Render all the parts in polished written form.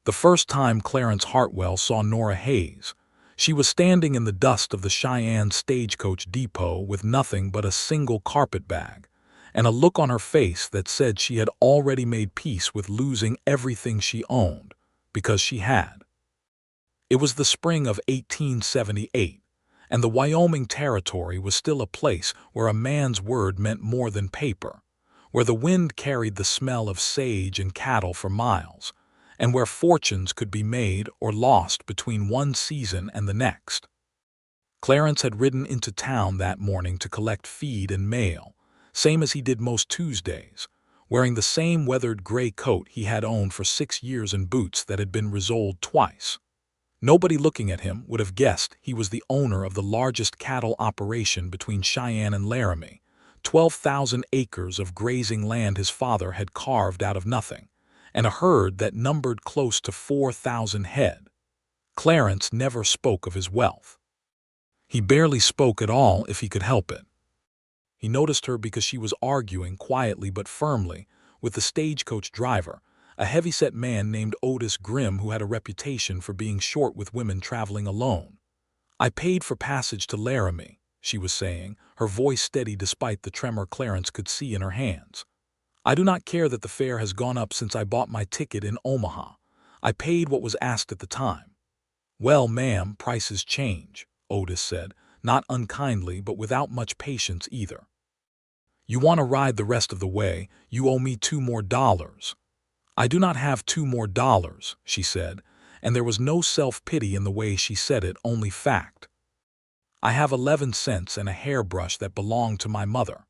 The first time Clarence Hartwell saw Nora Hayes, she was standing in the dust of the Cheyenne Stagecoach Depot with nothing but a single carpet bag, and a look on her face that said she had already made peace with losing everything she owned, because she had. It was the spring of 1878, and the Wyoming Territory was still a place where a man's word meant more than paper, where the wind carried the smell of sage and cattle for miles, and where fortunes could be made or lost between one season and the next. Clarence had ridden into town that morning to collect feed and mail, same as he did most Tuesdays, wearing the same weathered gray coat he had owned for 6 years and boots that had been resoled twice. Nobody looking at him would have guessed he was the owner of the largest cattle operation between Cheyenne and Laramie, 12,000 acres of grazing land his father had carved out of nothing, and a herd that numbered close to 4,000 head. Clarence never spoke of his wealth. He barely spoke at all if he could help it. He noticed her because she was arguing quietly but firmly with the stagecoach driver, a heavy-set man named Otis Grimm who had a reputation for being short with women traveling alone. "I paid for passage to Laramie," she was saying, her voice steady despite the tremor Clarence could see in her hands. "I do not care that the fare has gone up since I bought my ticket in Omaha. I paid what was asked at the time." "Well, ma'am, prices change," Otis said, not unkindly but without much patience either. "You want to ride the rest of the way, you owe me $2 more." "I do not have $2 more," she said, and there was no self-pity in the way she said it, only fact. "I have 11 cents and a hairbrush that belonged to my mother."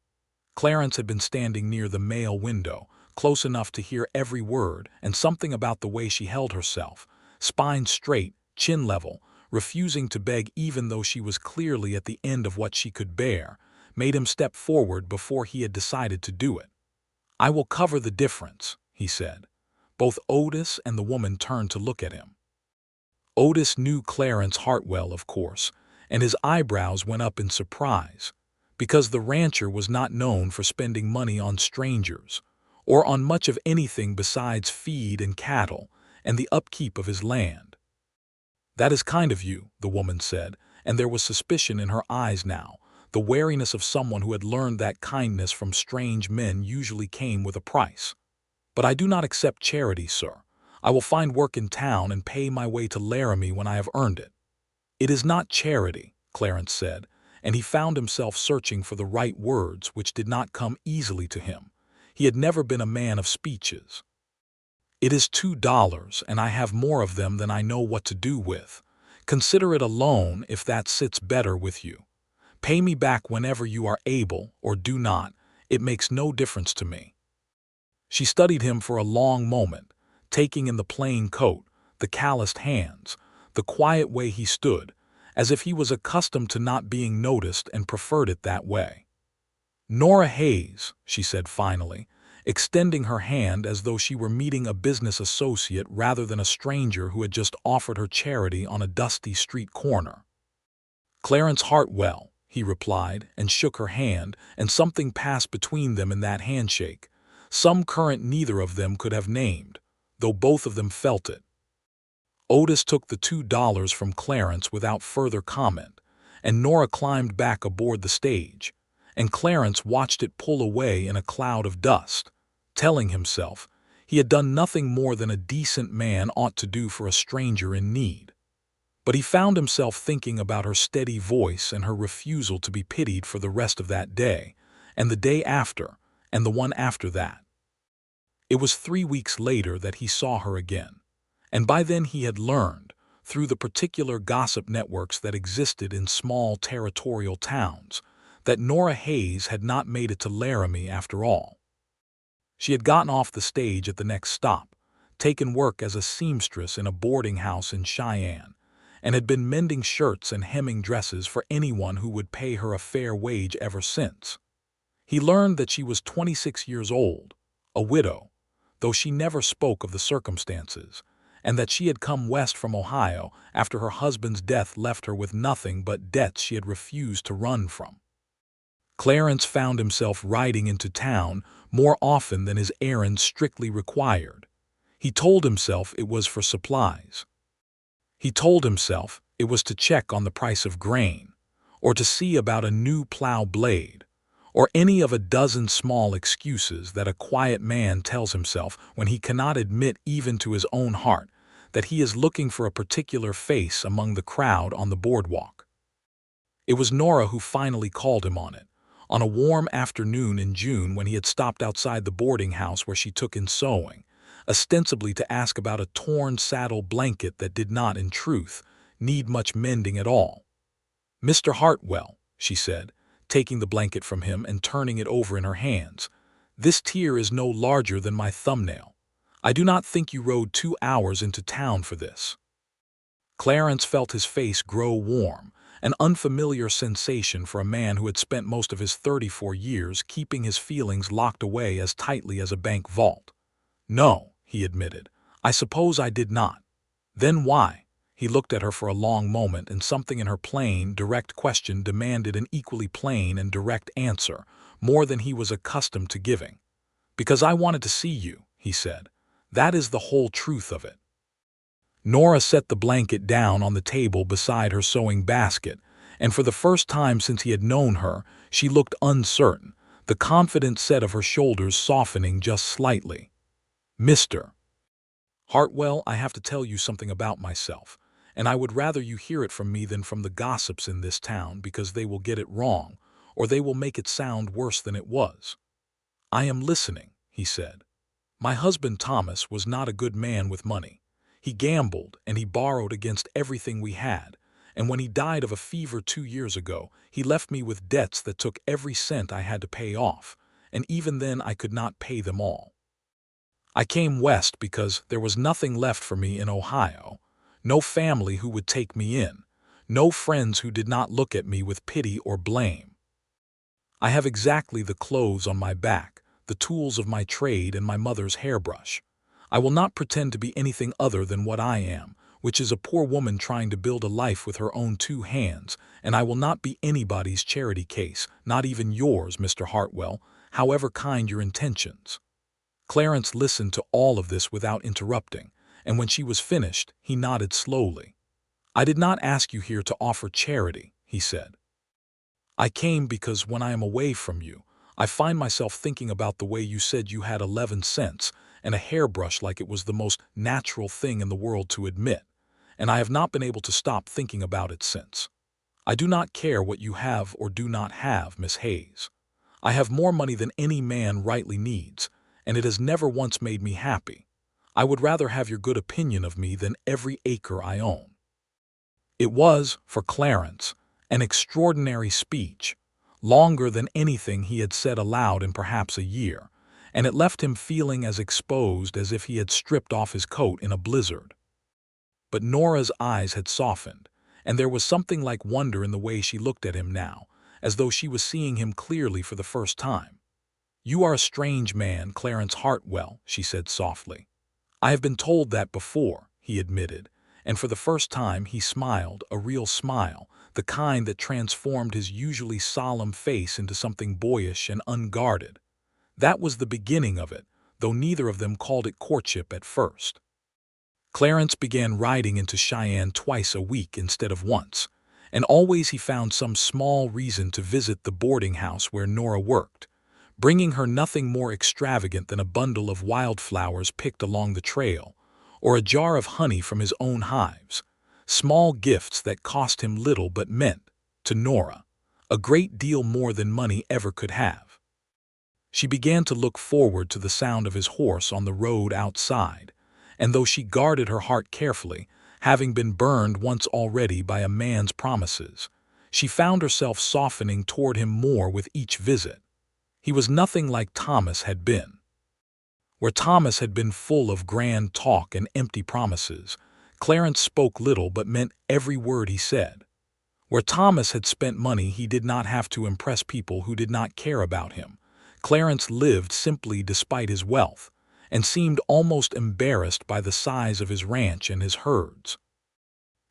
Clarence had been standing near the mail window, close enough to hear every word, and something about the way she held herself, spine straight, chin level, refusing to beg even though she was clearly at the end of what she could bear, made him step forward before he had decided to do it. "I will cover the difference," he said. Both Otis and the woman turned to look at him. Otis knew Clarence Hartwell, of course, and his eyebrows went up in surprise, because the rancher was not known for spending money on strangers, or on much of anything besides feed and cattle and the upkeep of his land. "That is kind of you," the woman said, and there was suspicion in her eyes now, the wariness of someone who had learned that kindness from strange men usually came with a price. "But I do not accept charity, sir. I will find work in town and pay my way to Laramie when I have earned it." "It is not charity," Clarence said, and he found himself searching for the right words which did not come easily to him. He had never been a man of speeches. "It is $2, and I have more of them than I know what to do with. Consider it a loan if that sits better with you. Pay me back whenever you are able, or do not. It makes no difference to me." She studied him for a long moment, taking in the plain coat, the calloused hands, the quiet way he stood, as if he was accustomed to not being noticed and preferred it that way. "Nora Hayes," she said finally, extending her hand as though she were meeting a business associate rather than a stranger who had just offered her charity on a dusty street corner. "Clarence Hartwell," he replied, and shook her hand, and something passed between them in that handshake, some current neither of them could have named, though both of them felt it. Otis took the $2 from Clarence without further comment, and Nora climbed back aboard the stage, and Clarence watched it pull away in a cloud of dust, telling himself he had done nothing more than a decent man ought to do for a stranger in need. But he found himself thinking about her steady voice and her refusal to be pitied for the rest of that day, and the day after, and the one after that. It was 3 weeks later that he saw her again, and by then he had learned, through the particular gossip networks that existed in small territorial towns, that Nora Hayes had not made it to Laramie after all. She had gotten off the stage at the next stop, taken work as a seamstress in a boarding house in Cheyenne, and had been mending shirts and hemming dresses for anyone who would pay her a fair wage ever since. He learned that she was 26 years old, a widow, though she never spoke of the circumstances, and that she had come west from Ohio after her husband's death left her with nothing but debts she had refused to run from. Clarence found himself riding into town more often than his errands strictly required. He told himself it was for supplies. He told himself it was to check on the price of grain, or to see about a new plow blade, or any of a dozen small excuses that a quiet man tells himself when he cannot admit even to his own heart that he is looking for a particular face among the crowd on the boardwalk. It was Nora who finally called him on it, on a warm afternoon in June when he had stopped outside the boarding house where she took in sewing, ostensibly to ask about a torn saddle blanket that did not, in truth, need much mending at all. "Mr. Hartwell," she said, taking the blanket from him and turning it over in her hands, "this tear is no larger than my thumbnail. I do not think you rode 2 hours into town for this." Clarence felt his face grow warm, an unfamiliar sensation for a man who had spent most of his 34 years keeping his feelings locked away as tightly as a bank vault. "No," he admitted, "I suppose I did not." "Then why?" He looked at her for a long moment, and something in her plain, direct question demanded an equally plain and direct answer, more than he was accustomed to giving. "Because I wanted to see you," he said. "That is the whole truth of it." Nora set the blanket down on the table beside her sewing basket, and for the first time since he had known her, she looked uncertain, the confident set of her shoulders softening just slightly. "Mr. Hartwell, I have to tell you something about myself, and I would rather you hear it from me than from the gossips in this town, because they will get it wrong, or they will make it sound worse than it was." "I am listening," he said. "My husband Thomas was not a good man with money. He gambled and he borrowed against everything we had, and when he died of a fever 2 years ago, he left me with debts that took every cent I had to pay off, and even then I could not pay them all. I came west because there was nothing left for me in Ohio, no family who would take me in, no friends who did not look at me with pity or blame. I have exactly the clothes on my back, the tools of my trade, and my mother's hairbrush. I will not pretend to be anything other than what I am, which is a poor woman trying to build a life with her own 2 hands, and I will not be anybody's charity case, not even yours, Mr. Hartwell, however kind your intentions." Clarence listened to all of this without interrupting, and when she was finished, he nodded slowly. "I did not ask you here to offer charity," he said. "I came because when I am away from you, I find myself thinking about the way you said you had 11 cents and a hairbrush like it was the most natural thing in the world to admit, and I have not been able to stop thinking about it since. I do not care what you have or do not have, Miss Hayes. I have more money than any man rightly needs, and it has never once made me happy. I would rather have your good opinion of me than every acre I own." It was, for Clarence, an extraordinary speech, longer than anything he had said aloud in perhaps a year, and it left him feeling as exposed as if he had stripped off his coat in a blizzard. But Nora's eyes had softened, and there was something like wonder in the way she looked at him now, as though she was seeing him clearly for the first time. "You are a strange man, Clarence Hartwell," she said softly. "I have been told that before," he admitted, and for the first time he smiled, a real smile, the kind that transformed his usually solemn face into something boyish and unguarded. That was the beginning of it, though neither of them called it courtship at first. Clarence began riding into Cheyenne twice a week instead of once, and always he found some small reason to visit the boarding house where Nora worked, bringing her nothing more extravagant than a bundle of wildflowers picked along the trail, or a jar of honey from his own hives, small gifts that cost him little but meant, to Nora, a great deal more than money ever could have. She began to look forward to the sound of his horse on the road outside, and though she guarded her heart carefully, having been burned once already by a man's promises, she found herself softening toward him more with each visit. He was nothing like Thomas had been. Where Thomas had been full of grand talk and empty promises, Clarence spoke little but meant every word he said. Where Thomas had spent money he did not have to impress people who did not care about him, Clarence lived simply despite his wealth, and seemed almost embarrassed by the size of his ranch and his herds.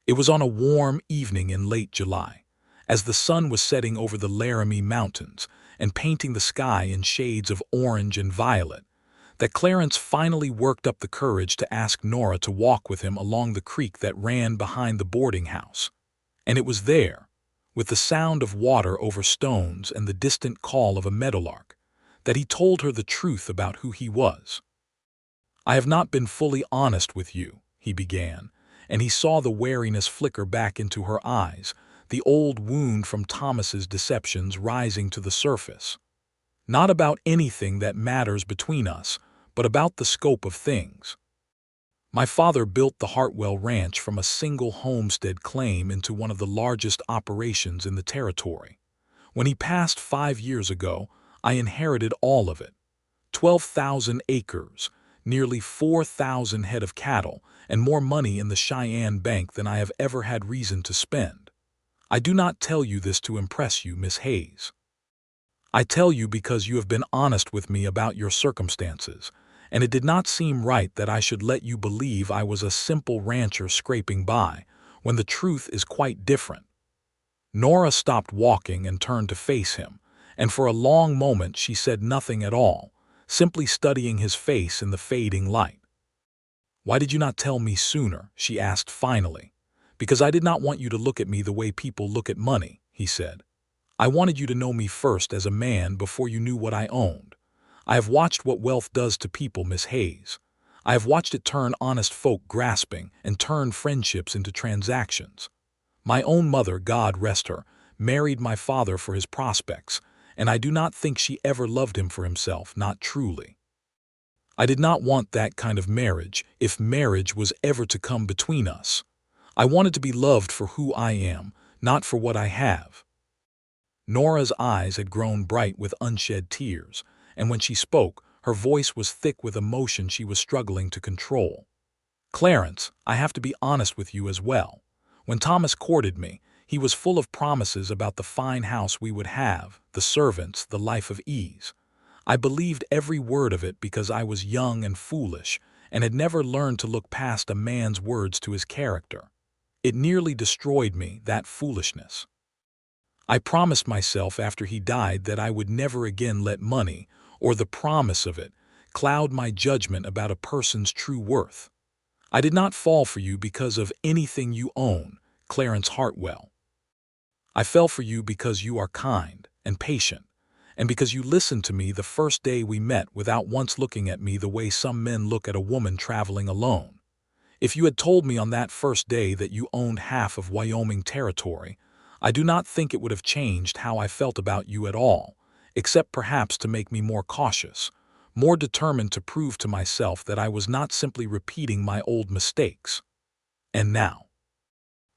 It was on a warm evening in late July, as the sun was setting over the Laramie Mountains and painting the sky in shades of orange and violet, that Clarence finally worked up the courage to ask Nora to walk with him along the creek that ran behind the boarding house. And it was there, with the sound of water over stones and the distant call of a meadowlark, that he told her the truth about who he was. "I have not been fully honest with you," he began, and he saw the wariness flicker back into her eyes, the old wound from Thomas's deceptions rising to the surface. "Not about anything that matters between us, but about the scope of things. My father built the Hartwell Ranch from a single homestead claim into one of the largest operations in the territory. When he passed 5 years ago, I inherited all of it. 12,000 acres, nearly 4,000 head of cattle, and more money in the Cheyenne Bank than I have ever had reason to spend. I do not tell you this to impress you, Miss Hayes. I tell you because you have been honest with me about your circumstances, and it did not seem right that I should let you believe I was a simple rancher scraping by, when the truth is quite different." Nora stopped walking and turned to face him, and for a long moment she said nothing at all, simply studying his face in the fading light. "Why did you not tell me sooner?" she asked finally. "Because I did not want you to look at me the way people look at money," he said. "I wanted you to know me first as a man before you knew what I owned. I have watched what wealth does to people, Miss Hayes. I have watched it turn honest folk grasping and turn friendships into transactions. My own mother, God rest her, married my father for his prospects, and I do not think she ever loved him for himself, not truly. I did not want that kind of marriage, if marriage was ever to come between us. I wanted to be loved for who I am, not for what I have." Nora's eyes had grown bright with unshed tears, and when she spoke, her voice was thick with emotion she was struggling to control. "Clarence, I have to be honest with you as well. When Thomas courted me, he was full of promises about the fine house we would have, the servants, the life of ease. I believed every word of it because I was young and foolish, and had never learned to look past a man's words to his character. It nearly destroyed me, that foolishness. I promised myself after he died that I would never again let money, or the promise of it, cloud my judgment about a person's true worth. I did not fall for you because of anything you own, Clarence Hartwell. I fell for you because you are kind and patient, and because you listened to me the first day we met without once looking at me the way some men look at a woman traveling alone. If you had told me on that first day that you owned half of Wyoming Territory, I do not think it would have changed how I felt about you at all, except perhaps to make me more cautious, more determined to prove to myself that I was not simply repeating my old mistakes. And now?"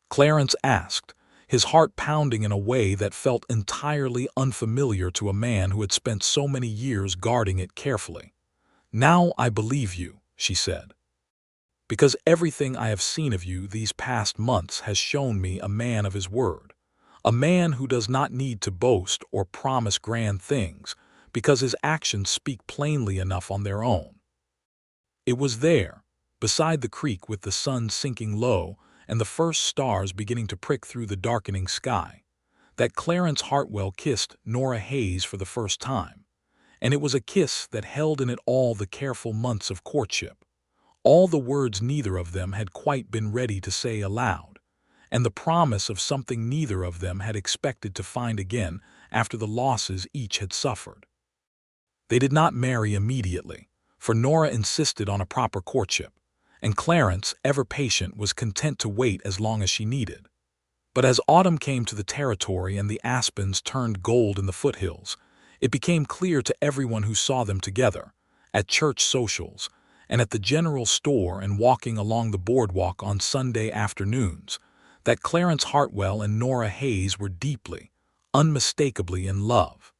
Clarence asked, his heart pounding in a way that felt entirely unfamiliar to a man who had spent so many years guarding it carefully. "Now I believe you," she said. "Because everything I have seen of you these past months has shown me a man of his word. A man who does not need to boast or promise grand things, because his actions speak plainly enough on their own." It was there, beside the creek with the sun sinking low and the first stars beginning to prick through the darkening sky, that Clarence Hartwell kissed Nora Hayes for the first time. And it was a kiss that held in it all the careful months of courtship, all the words neither of them had quite been ready to say aloud, and the promise of something neither of them had expected to find again after the losses each had suffered. They did not marry immediately, for Nora insisted on a proper courtship, and Clarence, ever patient, was content to wait as long as she needed. But as autumn came to the territory and the aspens turned gold in the foothills, it became clear to everyone who saw them together, at church socials, and at the general store and walking along the boardwalk on Sunday afternoons, that Clarence Hartwell and Nora Hayes were deeply, unmistakably in love.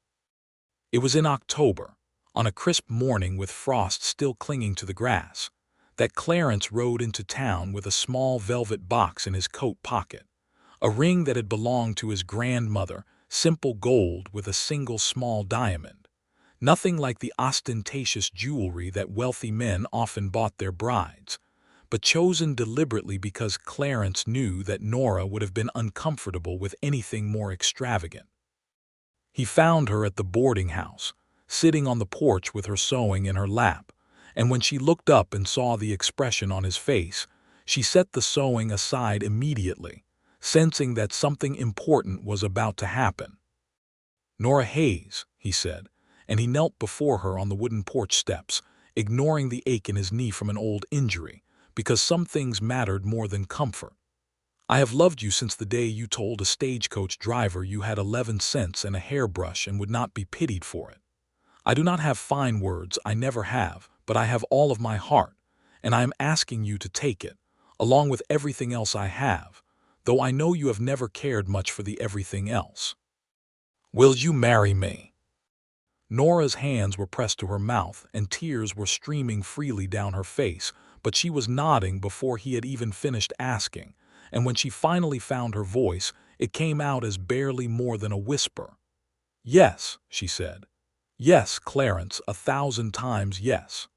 It was in October, on a crisp morning with frost still clinging to the grass, that Clarence rode into town with a small velvet box in his coat pocket, a ring that had belonged to his grandmother, simple gold with a single small diamond, nothing like the ostentatious jewelry that wealthy men often bought their brides, but chosen deliberately because Clarence knew that Nora would have been uncomfortable with anything more extravagant. He found her at the boarding house, sitting on the porch with her sewing in her lap, and when she looked up and saw the expression on his face, she set the sewing aside immediately, sensing that something important was about to happen. "Nora Hayes," he said, and he knelt before her on the wooden porch steps, ignoring the ache in his knee from an old injury, because some things mattered more than comfort. "I have loved you since the day you told a stagecoach driver you had 11 cents and a hairbrush and would not be pitied for it. I do not have fine words, I never have, but I have all of my heart, and I am asking you to take it, along with everything else I have, though I know you have never cared much for the everything else. Will you marry me?" Nora's hands were pressed to her mouth and tears were streaming freely down her face, but she was nodding before he had even finished asking, and when she finally found her voice, it came out as barely more than a whisper. "Yes," she said. "Yes, Clarence, 1,000 times yes."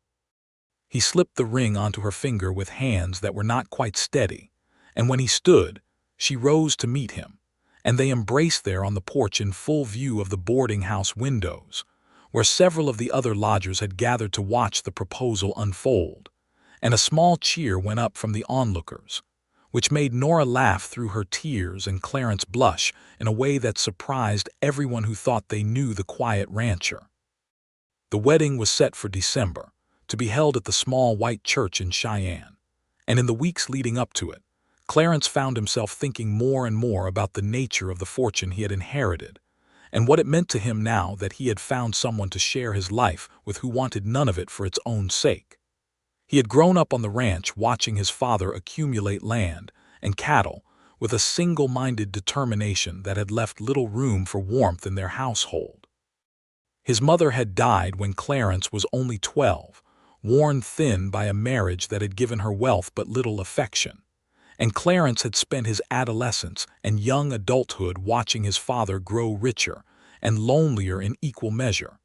He slipped the ring onto her finger with hands that were not quite steady, and when he stood, she rose to meet him, and they embraced there on the porch in full view of the boarding house windows, where several of the other lodgers had gathered to watch the proposal unfold, and a small cheer went up from the onlookers, which made Nora laugh through her tears and Clarence blush in a way that surprised everyone who thought they knew the quiet rancher. The wedding was set for December, to be held at the small white church in Cheyenne, and in the weeks leading up to it, Clarence found himself thinking more and more about the nature of the fortune he had inherited, and what it meant to him now that he had found someone to share his life with who wanted none of it for its own sake. He had grown up on the ranch watching his father accumulate land and cattle with a single-minded determination that had left little room for warmth in their household. His mother had died when Clarence was only 12, worn thin by a marriage that had given her wealth but little affection, and Clarence had spent his adolescence and young adulthood watching his father grow richer and lonelier in equal measure,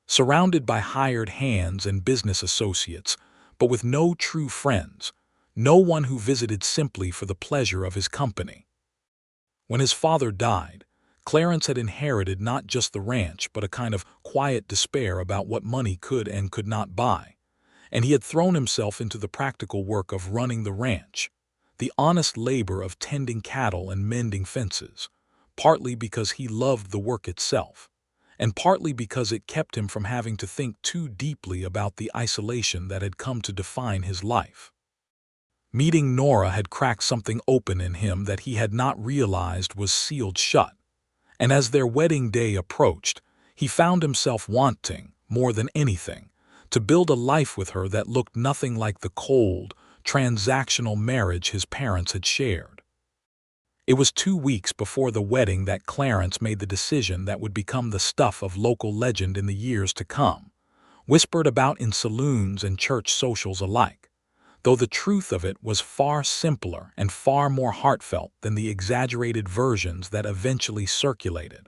surrounded by hired hands and business associates, but with no true friends, no one who visited simply for the pleasure of his company. When his father died, Clarence had inherited not just the ranch but a kind of quiet despair about what money could and could not buy, and he had thrown himself into the practical work of running the ranch, the honest labor of tending cattle and mending fences, partly because he loved the work itself, and partly because it kept him from having to think too deeply about the isolation that had come to define his life. Meeting Nora had cracked something open in him that he had not realized was sealed shut, and as their wedding day approached, he found himself wanting, more than anything, to build a life with her that looked nothing like the cold, transactional marriage his parents had shared. It was 2 weeks before the wedding that Clarence made the decision that would become the stuff of local legend in the years to come, whispered about in saloons and church socials alike, though the truth of it was far simpler and far more heartfelt than the exaggerated versions that eventually circulated.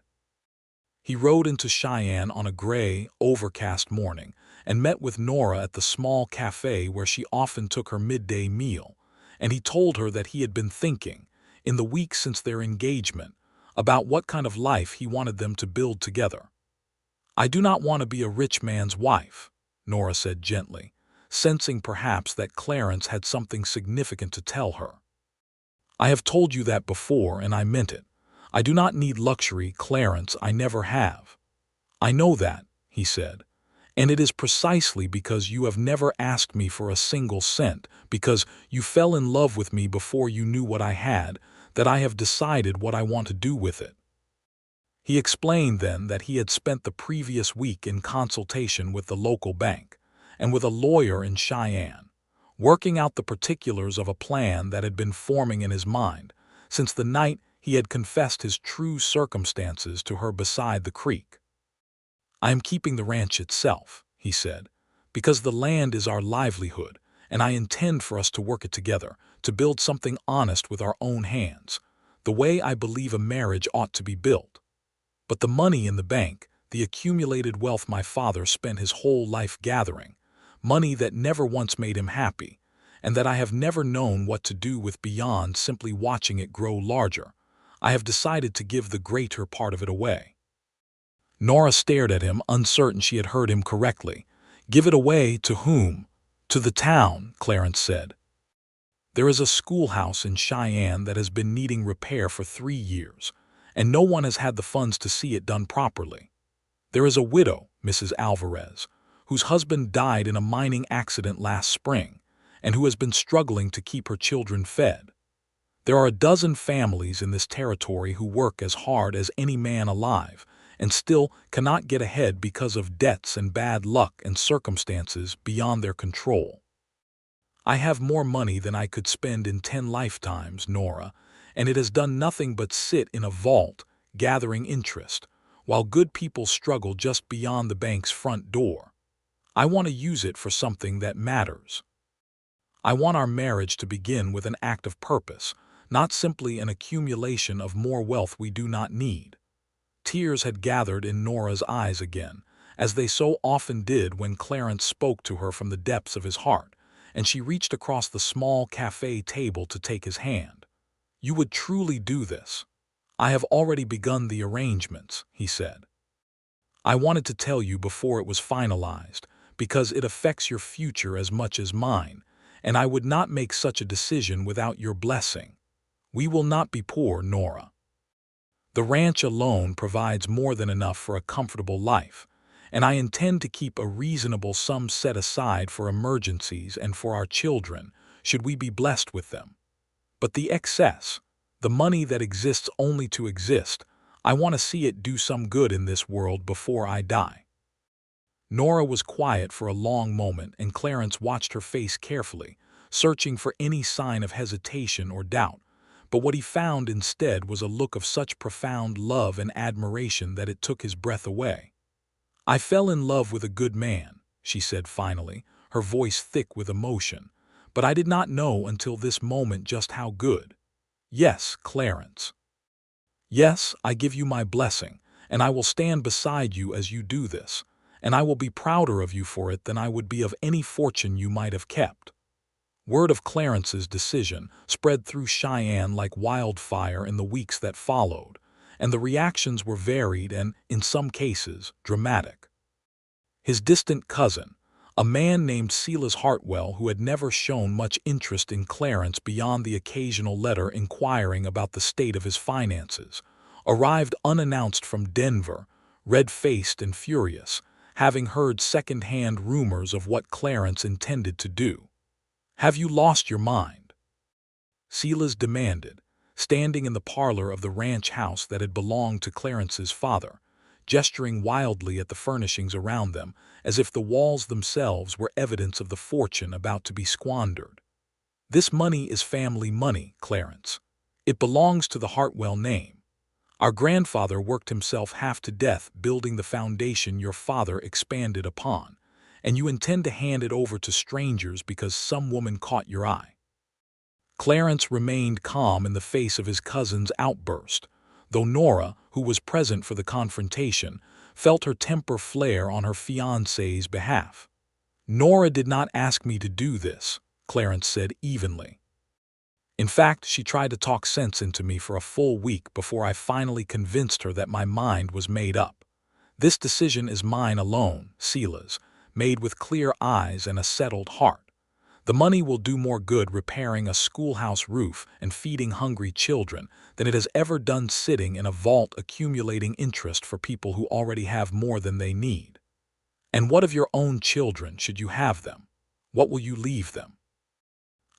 He rode into Cheyenne on a gray, overcast morning and met with Nora at the small cafe where she often took her midday meal, and he told her that he had been thinking, in the weeks since their engagement, about what kind of life he wanted them to build together. "I do not want to be a rich man's wife," Nora said gently, sensing perhaps that Clarence had something significant to tell her. "I have told you that before, and I meant it. I do not need luxury, Clarence, I never have." "I know that," he said, "and it is precisely because you have never asked me for a single cent, because you fell in love with me before you knew what I had, that I have decided what I want to do with it." He explained then that he had spent the previous week in consultation with the local bank and with a lawyer in Cheyenne, working out the particulars of a plan that had been forming in his mind since the night he had confessed his true circumstances to her beside the creek. "I am keeping the ranch itself," he said, "because the land is our livelihood, and I intend for us to work it together, to build something honest with our own hands, the way I believe a marriage ought to be built. But the money in the bank, the accumulated wealth my father spent his whole life gathering, money that never once made him happy, and that I have never known what to do with beyond simply watching it grow larger, I have decided to give the greater part of it away." Nora stared at him, uncertain she had heard him correctly. Give it away to whom? "To the town," Clarence said. "There is a schoolhouse in Cheyenne that has been needing repair for 3 years, and no one has had the funds to see it done properly. There is a widow, Mrs. Alvarez, whose husband died in a mining accident last spring, and who has been struggling to keep her children fed. There are a dozen families in this territory who work as hard as any man alive and still cannot get ahead because of debts and bad luck and circumstances beyond their control. I have more money than I could spend in 10 lifetimes, Nora, and it has done nothing but sit in a vault, gathering interest, while good people struggle just beyond the bank's front door. I want to use it for something that matters. I want our marriage to begin with an act of purpose, not simply an accumulation of more wealth we do not need." Tears had gathered in Nora's eyes again, as they so often did when Clarence spoke to her from the depths of his heart, and she reached across the small cafe table to take his hand. "You would truly do this?" "I have already begun the arrangements," he said. "I wanted to tell you before it was finalized, because it affects your future as much as mine, and I would not make such a decision without your blessing. We will not be poor, Nora. The ranch alone provides more than enough for a comfortable life, and I intend to keep a reasonable sum set aside for emergencies and for our children, should we be blessed with them. But the excess, the money that exists only to exist, I want to see it do some good in this world before I die." Nora was quiet for a long moment, and Clarence watched her face carefully, searching for any sign of hesitation or doubt. But what he found instead was a look of such profound love and admiration that it took his breath away. "I fell in love with a good man," she said finally, her voice thick with emotion, "but I did not know until this moment just how good. Yes, Clarence. Yes, I give you my blessing, and I will stand beside you as you do this, and I will be prouder of you for it than I would be of any fortune you might have kept." Word of Clarence's decision spread through Cheyenne like wildfire in the weeks that followed, and the reactions were varied and, in some cases, dramatic. His distant cousin, a man named Silas Hartwell, who had never shown much interest in Clarence beyond the occasional letter inquiring about the state of his finances, arrived unannounced from Denver, red-faced and furious, having heard second-hand rumors of what Clarence intended to do. "Have you lost your mind?" Silas demanded, standing in the parlor of the ranch house that had belonged to Clarence's father, gesturing wildly at the furnishings around them, as if the walls themselves were evidence of the fortune about to be squandered. "This money is family money, Clarence. It belongs to the Hartwell name. Our grandfather worked himself half to death building the foundation your father expanded upon, and you intend to hand it over to strangers because some woman caught your eye." Clarence remained calm in the face of his cousin's outburst, though Nora, who was present for the confrontation, felt her temper flare on her fiancé's behalf. "Nora did not ask me to do this," Clarence said evenly. "In fact, she tried to talk sense into me for a full week before I finally convinced her that my mind was made up. This decision is mine alone, Silas, made with clear eyes and a settled heart. The money will do more good repairing a schoolhouse roof and feeding hungry children than it has ever done sitting in a vault accumulating interest for people who already have more than they need. And what of your own children, should you have them? What will you leave them?"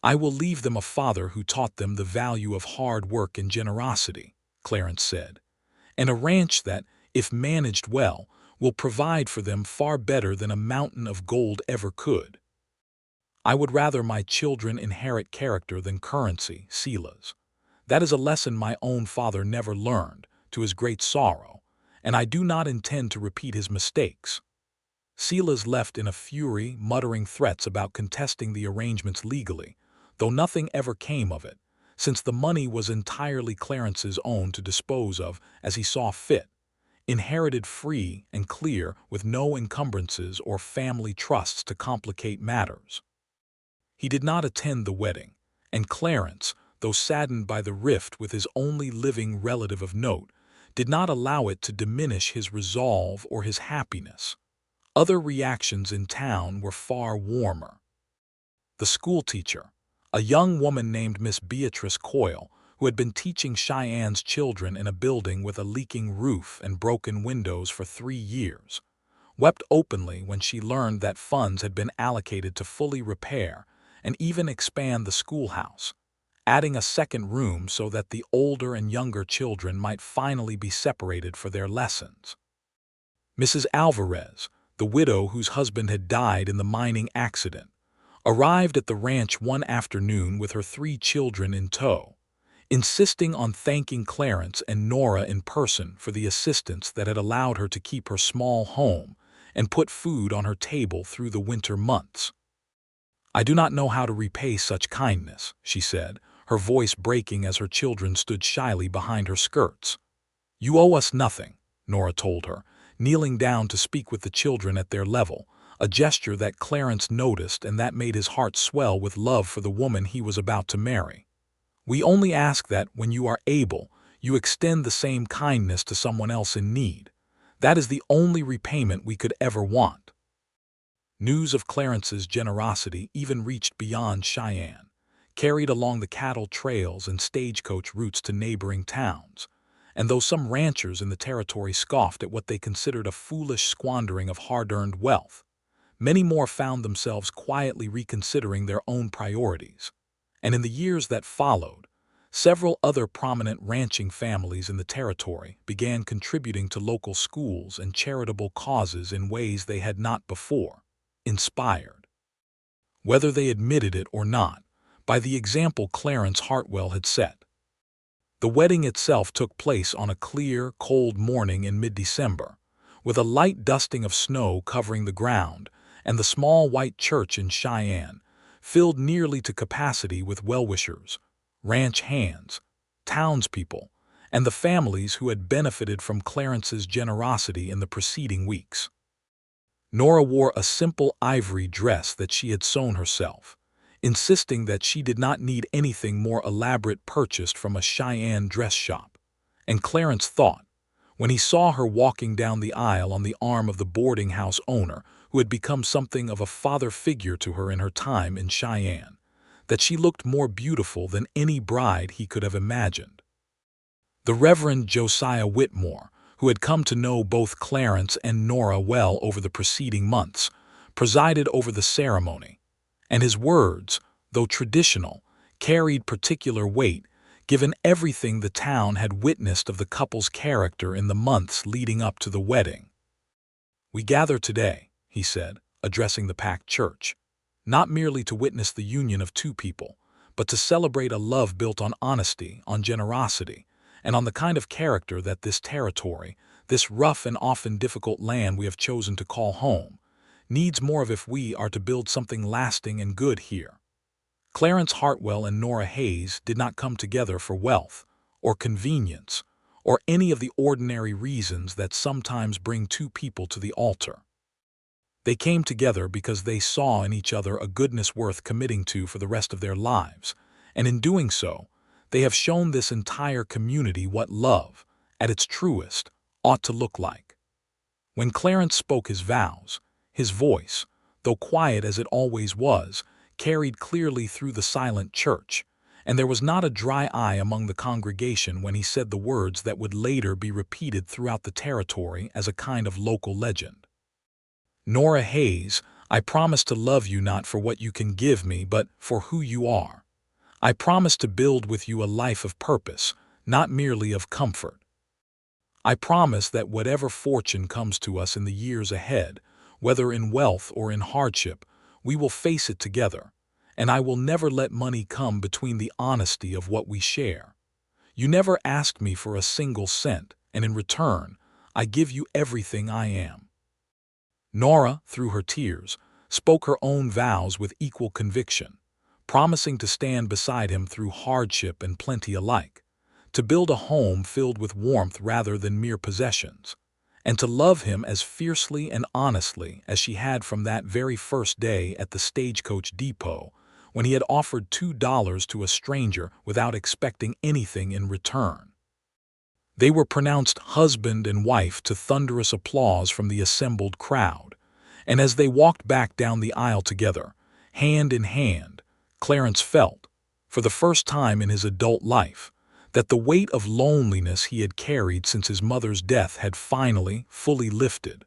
"I will leave them a father who taught them the value of hard work and generosity," Clarence said, "and a ranch that, if managed well, will provide for them far better than a mountain of gold ever could. I would rather my children inherit character than currency, Silas. That is a lesson my own father never learned, to his great sorrow, and I do not intend to repeat his mistakes." Silas left in a fury, muttering threats about contesting the arrangements legally, though nothing ever came of it, since the money was entirely Clarence's own to dispose of as he saw fit, inherited free and clear with no encumbrances or family trusts to complicate matters. He did not attend the wedding, and Clarence, though saddened by the rift with his only living relative of note, did not allow it to diminish his resolve or his happiness. Other reactions in town were far warmer. the schoolteacher, a young woman named Miss Beatrice Coyle, who had been teaching Cheyenne's children in a building with a leaking roof and broken windows for 3 years, wept openly when she learned that funds had been allocated to fully repair and even expand the schoolhouse, adding a second room so that the older and younger children might finally be separated for their lessons. Mrs. Alvarez, the widow whose husband had died in the mining accident, arrived at the ranch one afternoon with her 3 children in tow, insisting on thanking Clarence and Nora in person for the assistance that had allowed her to keep her small home and put food on her table through the winter months. "I do not know how to repay such kindness," she said, her voice breaking as her children stood shyly behind her skirts. "You owe us nothing," Nora told her, kneeling down to speak with the children at their level, a gesture that Clarence noticed and that made his heart swell with love for the woman he was about to marry. "We only ask that, when you are able, you extend the same kindness to someone else in need. That is the only repayment we could ever want." News of Clarence's generosity even reached beyond Cheyenne, carried along the cattle trails and stagecoach routes to neighboring towns, and though some ranchers in the territory scoffed at what they considered a foolish squandering of hard-earned wealth, many more found themselves quietly reconsidering their own priorities. And in the years that followed, several other prominent ranching families in the territory began contributing to local schools and charitable causes in ways they had not before inspired, whether they admitted it or not, by the example Clarence Hartwell had set. The wedding itself took place on a clear, cold morning in mid-December, with a light dusting of snow covering the ground, and the small white church in Cheyenne filled nearly to capacity with well-wishers, ranch hands, townspeople, and the families who had benefited from Clarence's generosity in the preceding weeks. Nora wore a simple ivory dress that she had sewn herself, insisting that she did not need anything more elaborate purchased from a Cheyenne dress shop, and Clarence thought, when he saw her walking down the aisle on the arm of the boarding house owner who had become something of a father figure to her in her time in Cheyenne, that she looked more beautiful than any bride he could have imagined. The Reverend Josiah Whitmore, who had come to know both Clarence and Nora well over the preceding months, presided over the ceremony, and his words, though traditional, carried particular weight given everything the town had witnessed of the couple's character in the months leading up to the wedding. "We gather today," he said, addressing the packed church, "not merely to witness the union of 2 people, but to celebrate a love built on honesty, on generosity, and on the kind of character that this territory, this rough and often difficult land we have chosen to call home, needs more of if we are to build something lasting and good here." Clarence Hartwell and Nora Hayes did not come together for wealth, or convenience, or any of the ordinary reasons that sometimes bring 2 people to the altar. They came together because they saw in each other a goodness worth committing to for the rest of their lives, and in doing so, they have shown this entire community what love, at its truest, ought to look like. When Clarence spoke his vows, his voice, though quiet as it always was, carried clearly through the silent church, and there was not a dry eye among the congregation when he said the words that would later be repeated throughout the territory as a kind of local legend. "Nora Hayes, I promise to love you not for what you can give me, but for who you are. I promise to build with you a life of purpose, not merely of comfort. I promise that whatever fortune comes to us in the years ahead, whether in wealth or in hardship, we will face it together, and I will never let money come between the honesty of what we share. You never asked me for a single cent, and in return, I give you everything I am." Nora, through her tears, spoke her own vows with equal conviction, promising to stand beside him through hardship and plenty alike, to build a home filled with warmth rather than mere possessions, and to love him as fiercely and honestly as she had from that very first day at the stagecoach depot when he had offered $2 to a stranger without expecting anything in return. They were pronounced husband and wife to thunderous applause from the assembled crowd, and as they walked back down the aisle together, Hand in hand, Clarence felt, for the first time in his adult life, that the weight of loneliness he had carried since his mother's death had finally, fully lifted.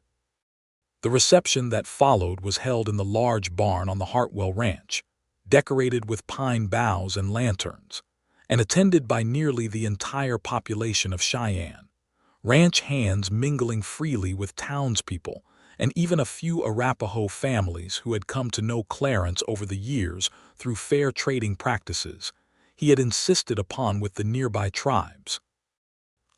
The reception that followed was held in the large barn on the Hartwell Ranch, decorated with pine boughs and lanterns, and attended by nearly the entire population of Cheyenne, ranch hands mingling freely with townspeople and even a few Arapaho families who had come to know Clarence over the years through fair trading practices he had insisted upon with the nearby tribes.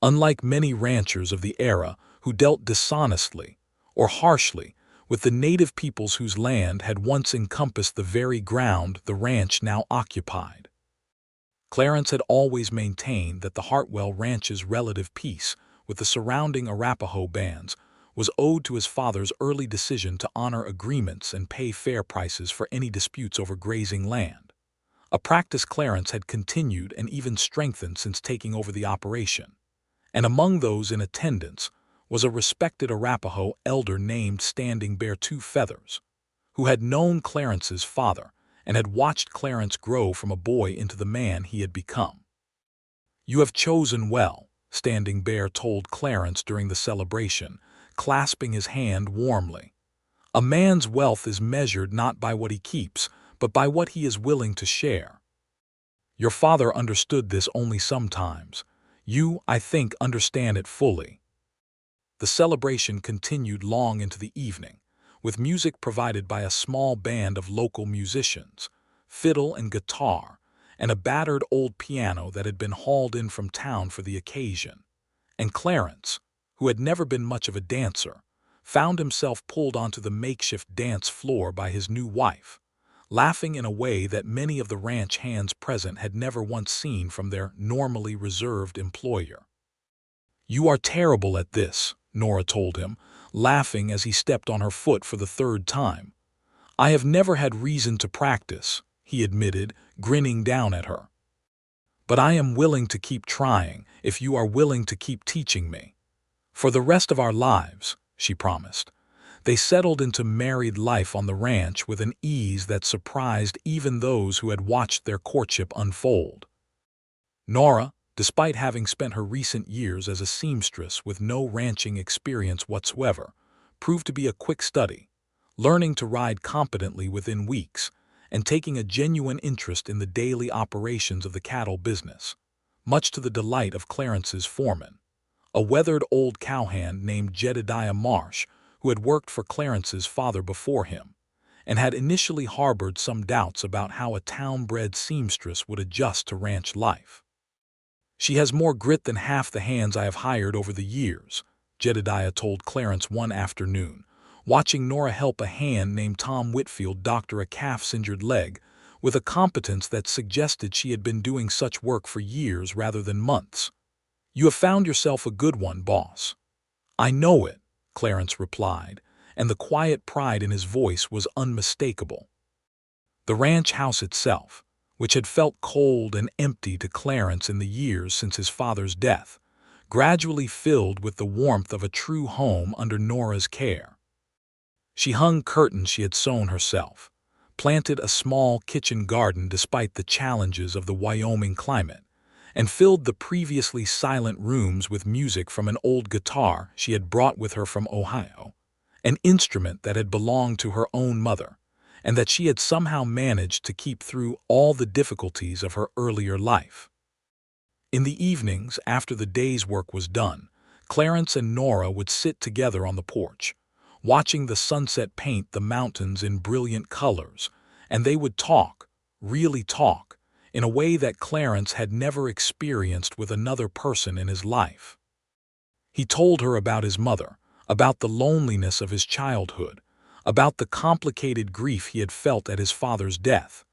Unlike many ranchers of the era who dealt dishonestly or harshly with the native peoples whose land had once encompassed the very ground the ranch now occupied, Clarence had always maintained that the Hartwell Ranch's relative peace with the surrounding Arapaho bands was owed to his father's early decision to honor agreements and pay fair prices for any disputes over grazing land, a practice Clarence had continued and even strengthened since taking over the operation. And among those in attendance was a respected Arapaho elder named Standing Bear Two Feathers, who had known Clarence's father and had watched Clarence grow from a boy into the man he had become. "You have chosen well," Standing Bear told Clarence during the celebration, clasping his hand warmly. "A man's wealth is measured not by what he keeps, but by what he is willing to share. Your father understood this only sometimes. You, I think, understand it fully." The celebration continued long into the evening, with music provided by a small band of local musicians, fiddle and guitar, and a battered old piano that had been hauled in from town for the occasion. And Clarence, who had never been much of a dancer, found himself pulled onto the makeshift dance floor by his new wife, laughing in a way that many of the ranch hands present had never once seen from their normally reserved employer. "You are terrible at this," Nora told him, laughing as he stepped on her foot for the third time. "I have never had reason to practice," he admitted, grinning down at her. "But I am willing to keep trying if you are willing to keep teaching me. For the rest of our lives," she promised. They settled into married life on the ranch with an ease that surprised even those who had watched their courtship unfold. Nora, despite having spent her recent years as a seamstress with no ranching experience whatsoever, proved to be a quick study, learning to ride competently within weeks and taking a genuine interest in the daily operations of the cattle business, much to the delight of Clarence's foreman, a weathered old cowhand named Jedediah Marsh, who had worked for Clarence's father before him, and had initially harbored some doubts about how a town-bred seamstress would adjust to ranch life. "She has more grit than half the hands I have hired over the years," Jedediah told Clarence one afternoon, watching Nora help a hand named Tom Whitfield doctor a calf's injured leg with a competence that suggested she had been doing such work for years rather than months. "You have found yourself a good one, boss." "I know it," Clarence replied, and the quiet pride in his voice was unmistakable. The ranch house itself, which had felt cold and empty to Clarence in the years since his father's death, gradually filled with the warmth of a true home under Nora's care. She hung curtains she had sewn herself, planted a small kitchen garden despite the challenges of the Wyoming climate, and filled the previously silent rooms with music from an old guitar she had brought with her from Ohio, an instrument that had belonged to her own mother, and that she had somehow managed to keep through all the difficulties of her earlier life. In the evenings, after the day's work was done, Clarence and Nora would sit together on the porch, watching the sunset paint the mountains in brilliant colors, and they would talk, really talk, in a way that Clarence had never experienced with another person in his life. He told her about his mother, about the loneliness of his childhood, about the complicated grief he had felt at his father's death,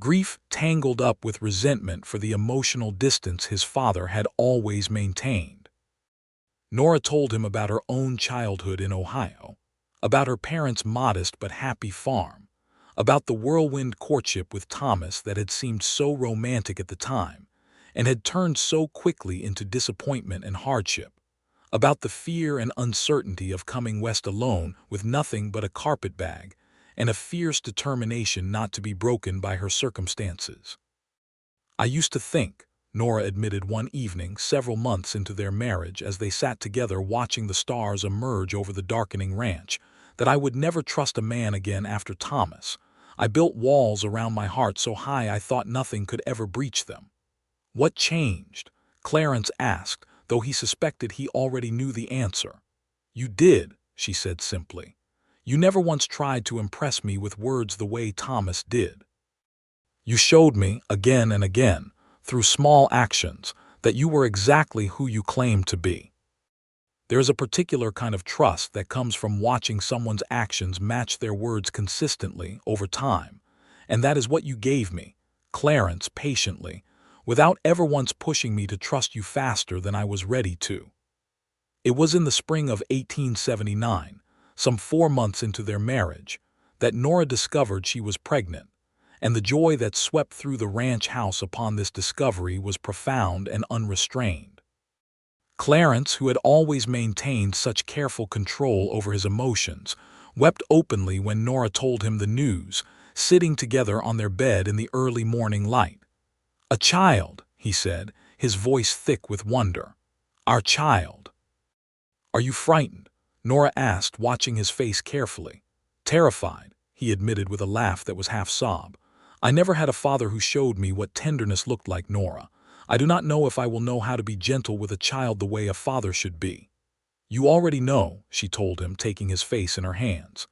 grief tangled up with resentment for the emotional distance his father had always maintained. Nora told him about her own childhood in Ohio, about her parents' modest but happy farm, about the whirlwind courtship with Thomas that had seemed so romantic at the time and had turned so quickly into disappointment and hardship, about the fear and uncertainty of coming west alone with nothing but a carpetbag and a fierce determination not to be broken by her circumstances. "I used to think," Nora admitted one evening several months into their marriage as they sat together watching the stars emerge over the darkening ranch, "that I would never trust a man again after Thomas. I built walls around my heart so high I thought nothing could ever breach them." "What changed?" Clarence asked, though he suspected he already knew the answer. "You did," she said simply. "You never once tried to impress me with words the way Thomas did. You showed me, again and again, through small actions, that you were exactly who you claimed to be." There is a particular kind of trust that comes from watching someone's actions match their words consistently over time, and that is what you gave me, Clarence, patiently, without ever once pushing me to trust you faster than I was ready to. It was in the spring of 1879, some 4 months into their marriage, that Nora discovered she was pregnant, and the joy that swept through the ranch house upon this discovery was profound and unrestrained. Clarence, who had always maintained such careful control over his emotions, wept openly when Nora told him the news, sitting together on their bed in the early morning light. "A child," he said, his voice thick with wonder. "Our child." "Are you frightened?" Nora asked, watching his face carefully. "Terrified," he admitted with a laugh that was half sob. "I never had a father who showed me what tenderness looked like, Nora. I do not know if I will know how to be gentle with a child the way a father should be." "You already know," she told him, taking his face in her hands.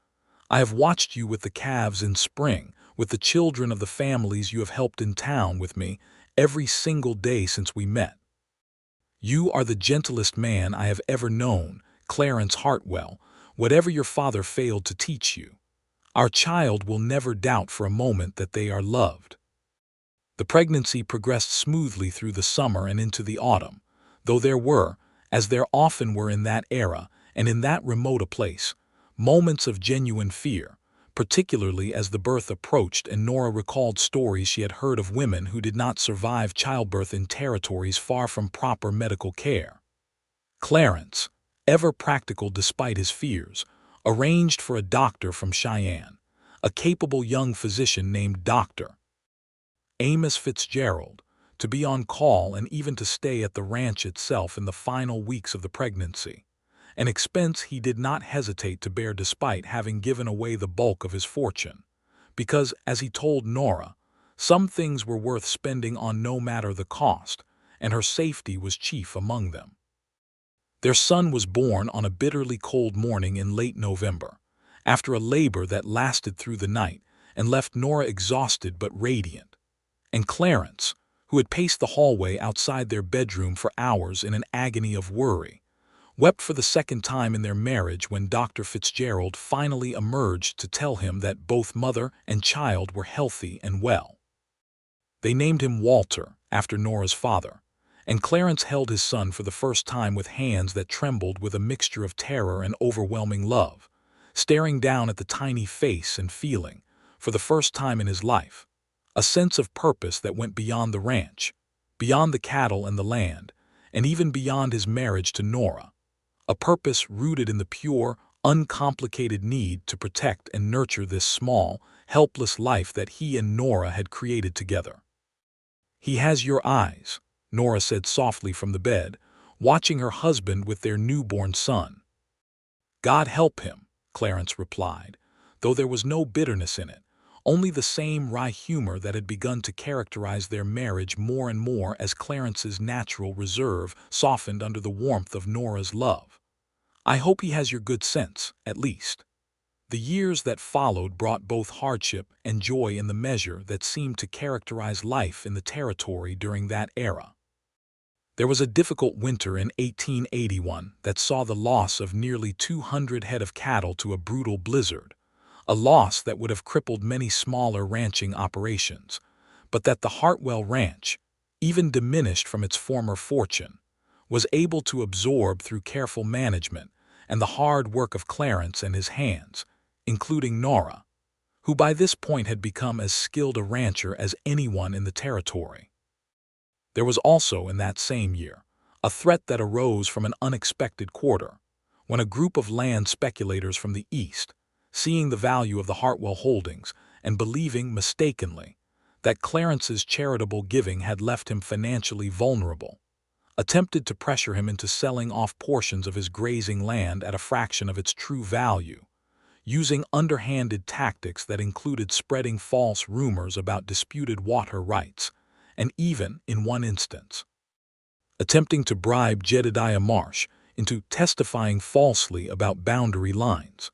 "I have watched you with the calves in spring, with the children of the families you have helped in town with me, every single day since we met. You are the gentlest man I have ever known, Clarence Hartwell, whatever your father failed to teach you. Our child will never doubt for a moment that they are loved." The pregnancy progressed smoothly through the summer and into the autumn, though there were, as there often were in that era and in that remote a place, moments of genuine fear, particularly as the birth approached and Nora recalled stories she had heard of women who did not survive childbirth in territories far from proper medical care. Clarence, ever practical despite his fears, arranged for a doctor from Cheyenne, a capable young physician named Dr. Amos Fitzgerald, to be on call and even to stay at the ranch itself in the final weeks of the pregnancy, an expense he did not hesitate to bear despite having given away the bulk of his fortune, because, as he told Nora, some things were worth spending on no matter the cost, and her safety was chief among them. Their son was born on a bitterly cold morning in late November, after a labor that lasted through the night and left Nora exhausted but radiant. And Clarence, who had paced the hallway outside their bedroom for hours in an agony of worry, wept for the second time in their marriage when Dr. Fitzgerald finally emerged to tell him that both mother and child were healthy and well. They named him Walter, after Nora's father, and Clarence held his son for the first time with hands that trembled with a mixture of terror and overwhelming love, staring down at the tiny face and feeling, for the first time in his life, a sense of purpose that went beyond the ranch, beyond the cattle and the land, and even beyond his marriage to Nora, a purpose rooted in the pure, uncomplicated need to protect and nurture this small, helpless life that he and Nora had created together. "He has your eyes," Nora said softly from the bed, watching her husband with their newborn son. "God help him," Clarence replied, though there was no bitterness in it, only the same wry humor that had begun to characterize their marriage more and more as Clarence's natural reserve softened under the warmth of Nora's love. "I hope he has your good sense, at least." The years that followed brought both hardship and joy in the measure that seemed to characterize life in the territory during that era. There was a difficult winter in 1881 that saw the loss of nearly 200 head of cattle to a brutal blizzard, a loss that would have crippled many smaller ranching operations, but that the Hartwell Ranch, even diminished from its former fortune, was able to absorb through careful management and the hard work of Clarence and his hands, including Nora, who by this point had become as skilled a rancher as anyone in the territory. There was also, in that same year, a threat that arose from an unexpected quarter, when a group of land speculators from the east, seeing the value of the Hartwell holdings and believing mistakenly that Clarence's charitable giving had left him financially vulnerable, attempted to pressure him into selling off portions of his grazing land at a fraction of its true value, using underhanded tactics that included spreading false rumors about disputed water rights, and even, in one instance, attempting to bribe Jedediah Marsh into testifying falsely about boundary lines.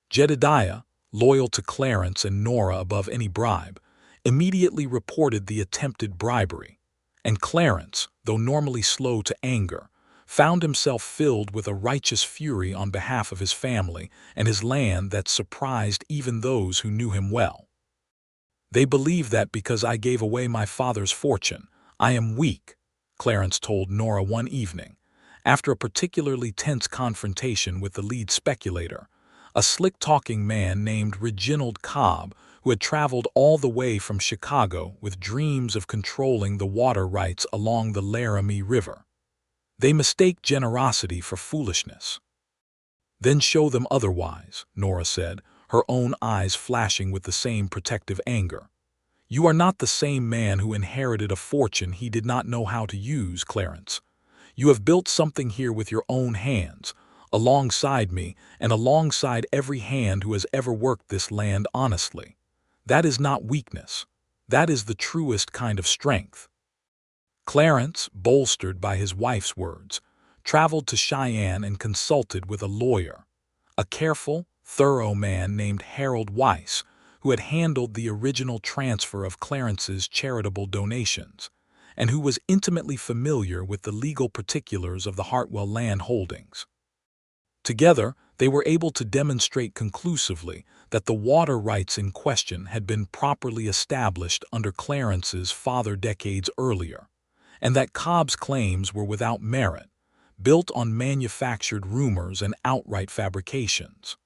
Jedediah, loyal to Clarence and Nora above any bribe, immediately reported the attempted bribery, and Clarence, though normally slow to anger, found himself filled with a righteous fury on behalf of his family and his land that surprised even those who knew him well. "They believe that because I gave away my father's fortune, I am weak," Clarence told Nora one evening, after a particularly tense confrontation with the lead speculator, a slick-talking man named Reginald Cobb, who had traveled all the way from Chicago with dreams of controlling the water rights along the Laramie River. "They mistake generosity for foolishness." "Then show them otherwise," Nora said, her own eyes flashing with the same protective anger. "You are not the same man who inherited a fortune he did not know how to use, Clarence. You have built something here with your own hands, alongside me and alongside every hand who has ever worked this land honestly. That is not weakness. That is the truest kind of strength." Clarence, bolstered by his wife's words, traveled to Cheyenne and consulted with a lawyer, a careful, thorough man named Harold Weiss, who had handled the original transfer of Clarence's charitable donations, and who was intimately familiar with the legal particulars of the Hartwell land holdings. Together, they were able to demonstrate conclusively that the water rights in question had been properly established under Clarence's father decades earlier, and that Cobb's claims were without merit, built on manufactured rumors and outright fabrications.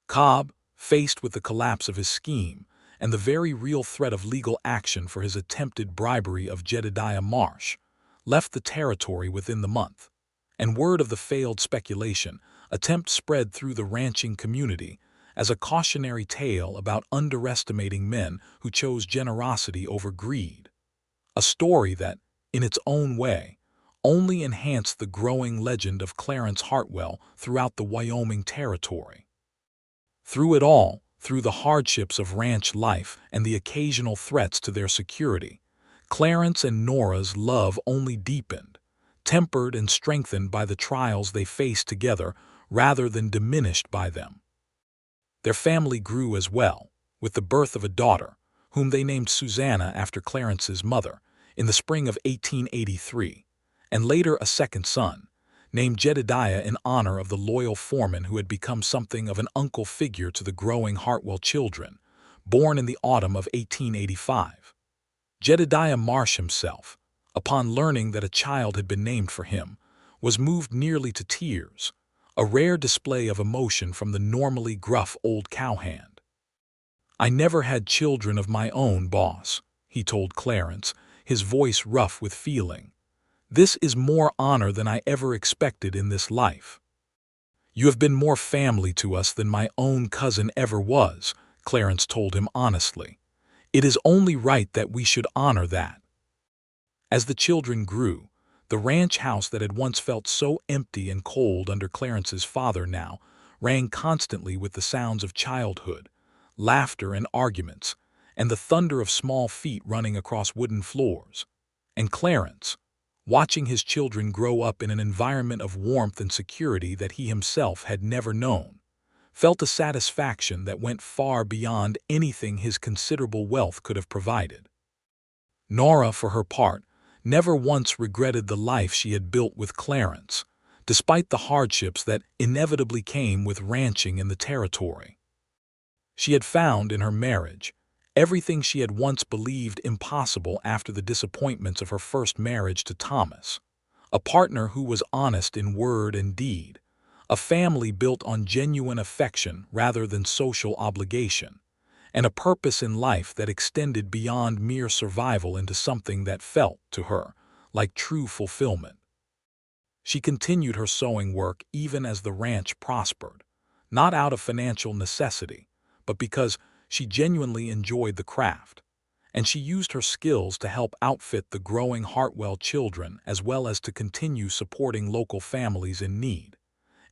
Cobb, faced with the collapse of his scheme and the very real threat of legal action for his attempted bribery of Jedediah Marsh, left the territory within the month, and word of the failed speculation attempt spread through the ranching community as a cautionary tale about underestimating men who chose generosity over greed, a story that, in its own way, only enhanced the growing legend of Clarence Hartwell throughout the Wyoming Territory. Through it all, through the hardships of ranch life and the occasional threats to their security, Clarence and Nora's love only deepened, tempered and strengthened by the trials they faced together rather than diminished by them. Their family grew as well, with the birth of a daughter, whom they named Susanna after Clarence's mother, in the spring of 1883, and later a second son, named Jedediah in honor of the loyal foreman who had become something of an uncle figure to the growing Hartwell children, born in the autumn of 1885. Jedediah Marsh himself, upon learning that a child had been named for him, was moved nearly to tears, a rare display of emotion from the normally gruff old cowhand. "I never had children of my own, boss," he told Clarence, his voice rough with feeling. "This is more honor than I ever expected in this life." "You have been more family to us than my own cousin ever was," Clarence told him honestly. "It is only right that we should honor that." As the children grew, the ranch house that had once felt so empty and cold under Clarence's father now rang constantly with the sounds of childhood, laughter and arguments, and the thunder of small feet running across wooden floors. And Clarence, watching his children grow up in an environment of warmth and security that he himself had never known, felt a satisfaction that went far beyond anything his considerable wealth could have provided. Nora, for her part, never once regretted the life she had built with Clarence, despite the hardships that inevitably came with ranching in the territory. She had found in her marriage everything she had once believed impossible after the disappointments of her first marriage to Thomas, a partner who was honest in word and deed, a family built on genuine affection rather than social obligation, and a purpose in life that extended beyond mere survival into something that felt, to her, like true fulfillment. She continued her sewing work even as the ranch prospered, not out of financial necessity, but because she genuinely enjoyed the craft, and she used her skills to help outfit the growing Hartwell children as well as to continue supporting local families in need,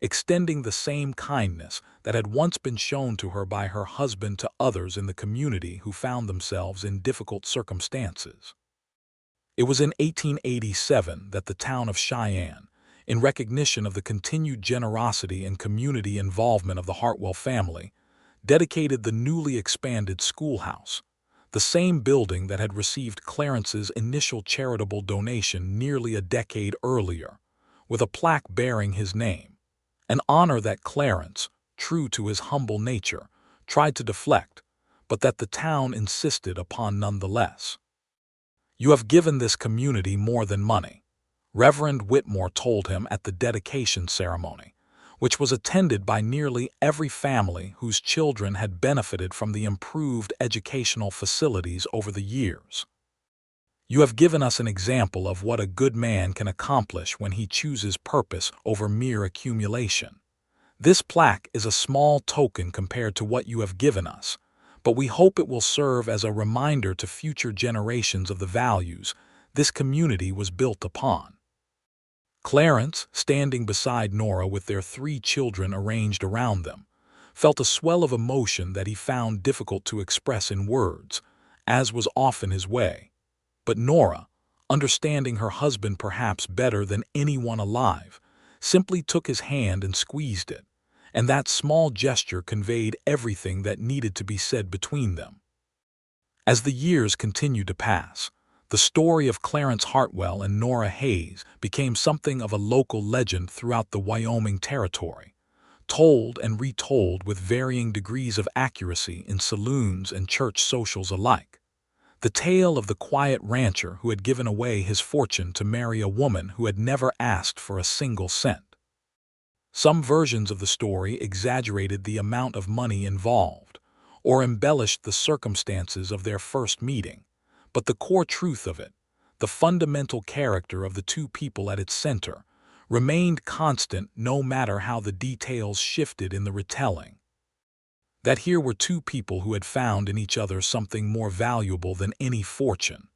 extending the same kindness that had once been shown to her by her husband to others in the community who found themselves in difficult circumstances. It was in 1887 that the town of Cheyenne, in recognition of the continued generosity and community involvement of the Hartwell family, dedicated the newly expanded schoolhouse, the same building that had received Clarence's initial charitable donation nearly a decade earlier, with a plaque bearing his name, an honor that Clarence, true to his humble nature, tried to deflect, but that the town insisted upon nonetheless. "You have given this community more than money," Reverend Whitmore told him at the dedication ceremony, which was attended by nearly every family whose children had benefited from the improved educational facilities over the years. "You have given us an example of what a good man can accomplish when he chooses purpose over mere accumulation. This plaque is a small token compared to what you have given us, but we hope it will serve as a reminder to future generations of the values this community was built upon." Clarence, standing beside Nora with their 3 children arranged around them, felt a swell of emotion that he found difficult to express in words, as was often his way. But Nora, understanding her husband perhaps better than anyone alive, simply took his hand and squeezed it, and that small gesture conveyed everything that needed to be said between them. As the years continued to pass, the story of Clarence Hartwell and Nora Hayes became something of a local legend throughout the Wyoming Territory, told and retold with varying degrees of accuracy in saloons and church socials alike. The tale of the quiet rancher who had given away his fortune to marry a woman who had never asked for a single cent. Some versions of the story exaggerated the amount of money involved, or embellished the circumstances of their first meeting, but the core truth of it, the fundamental character of the 2 people at its center, remained constant no matter how the details shifted in the retelling. That here were 2 people who had found in each other something more valuable than any fortune,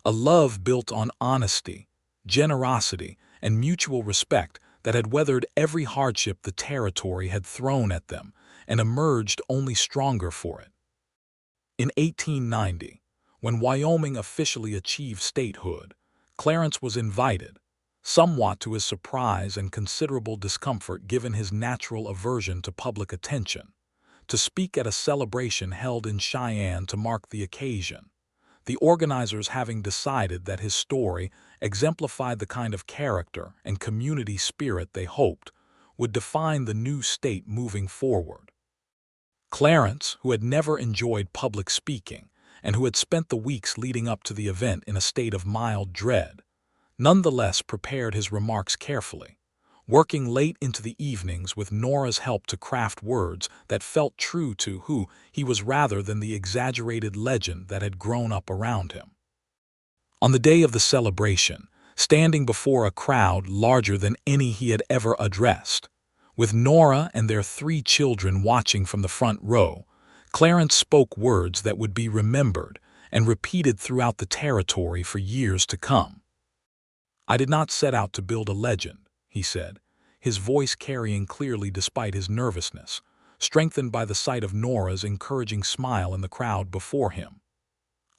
a love built on honesty, generosity, and mutual respect that had weathered every hardship the territory had thrown at them and emerged only stronger for it. In 1890, when Wyoming officially achieved statehood, Clarence was invited, somewhat to his surprise and considerable discomfort given his natural aversion to public attention, to speak at a celebration held in Cheyenne to mark the occasion, the organizers having decided that his story exemplified the kind of character and community spirit they hoped would define the new state moving forward. Clarence, who had never enjoyed public speaking and who had spent the weeks leading up to the event in a state of mild dread, nonetheless prepared his remarks carefully, working late into the evenings with Nora's help to craft words that felt true to who he was rather than the exaggerated legend that had grown up around him. On the day of the celebration, standing before a crowd larger than any he had ever addressed, with Nora and their 3 children watching from the front row, Clarence spoke words that would be remembered and repeated throughout the territory for years to come. "I did not set out to build a legend," he said, his voice carrying clearly despite his nervousness, strengthened by the sight of Nora's encouraging smile in the crowd before him.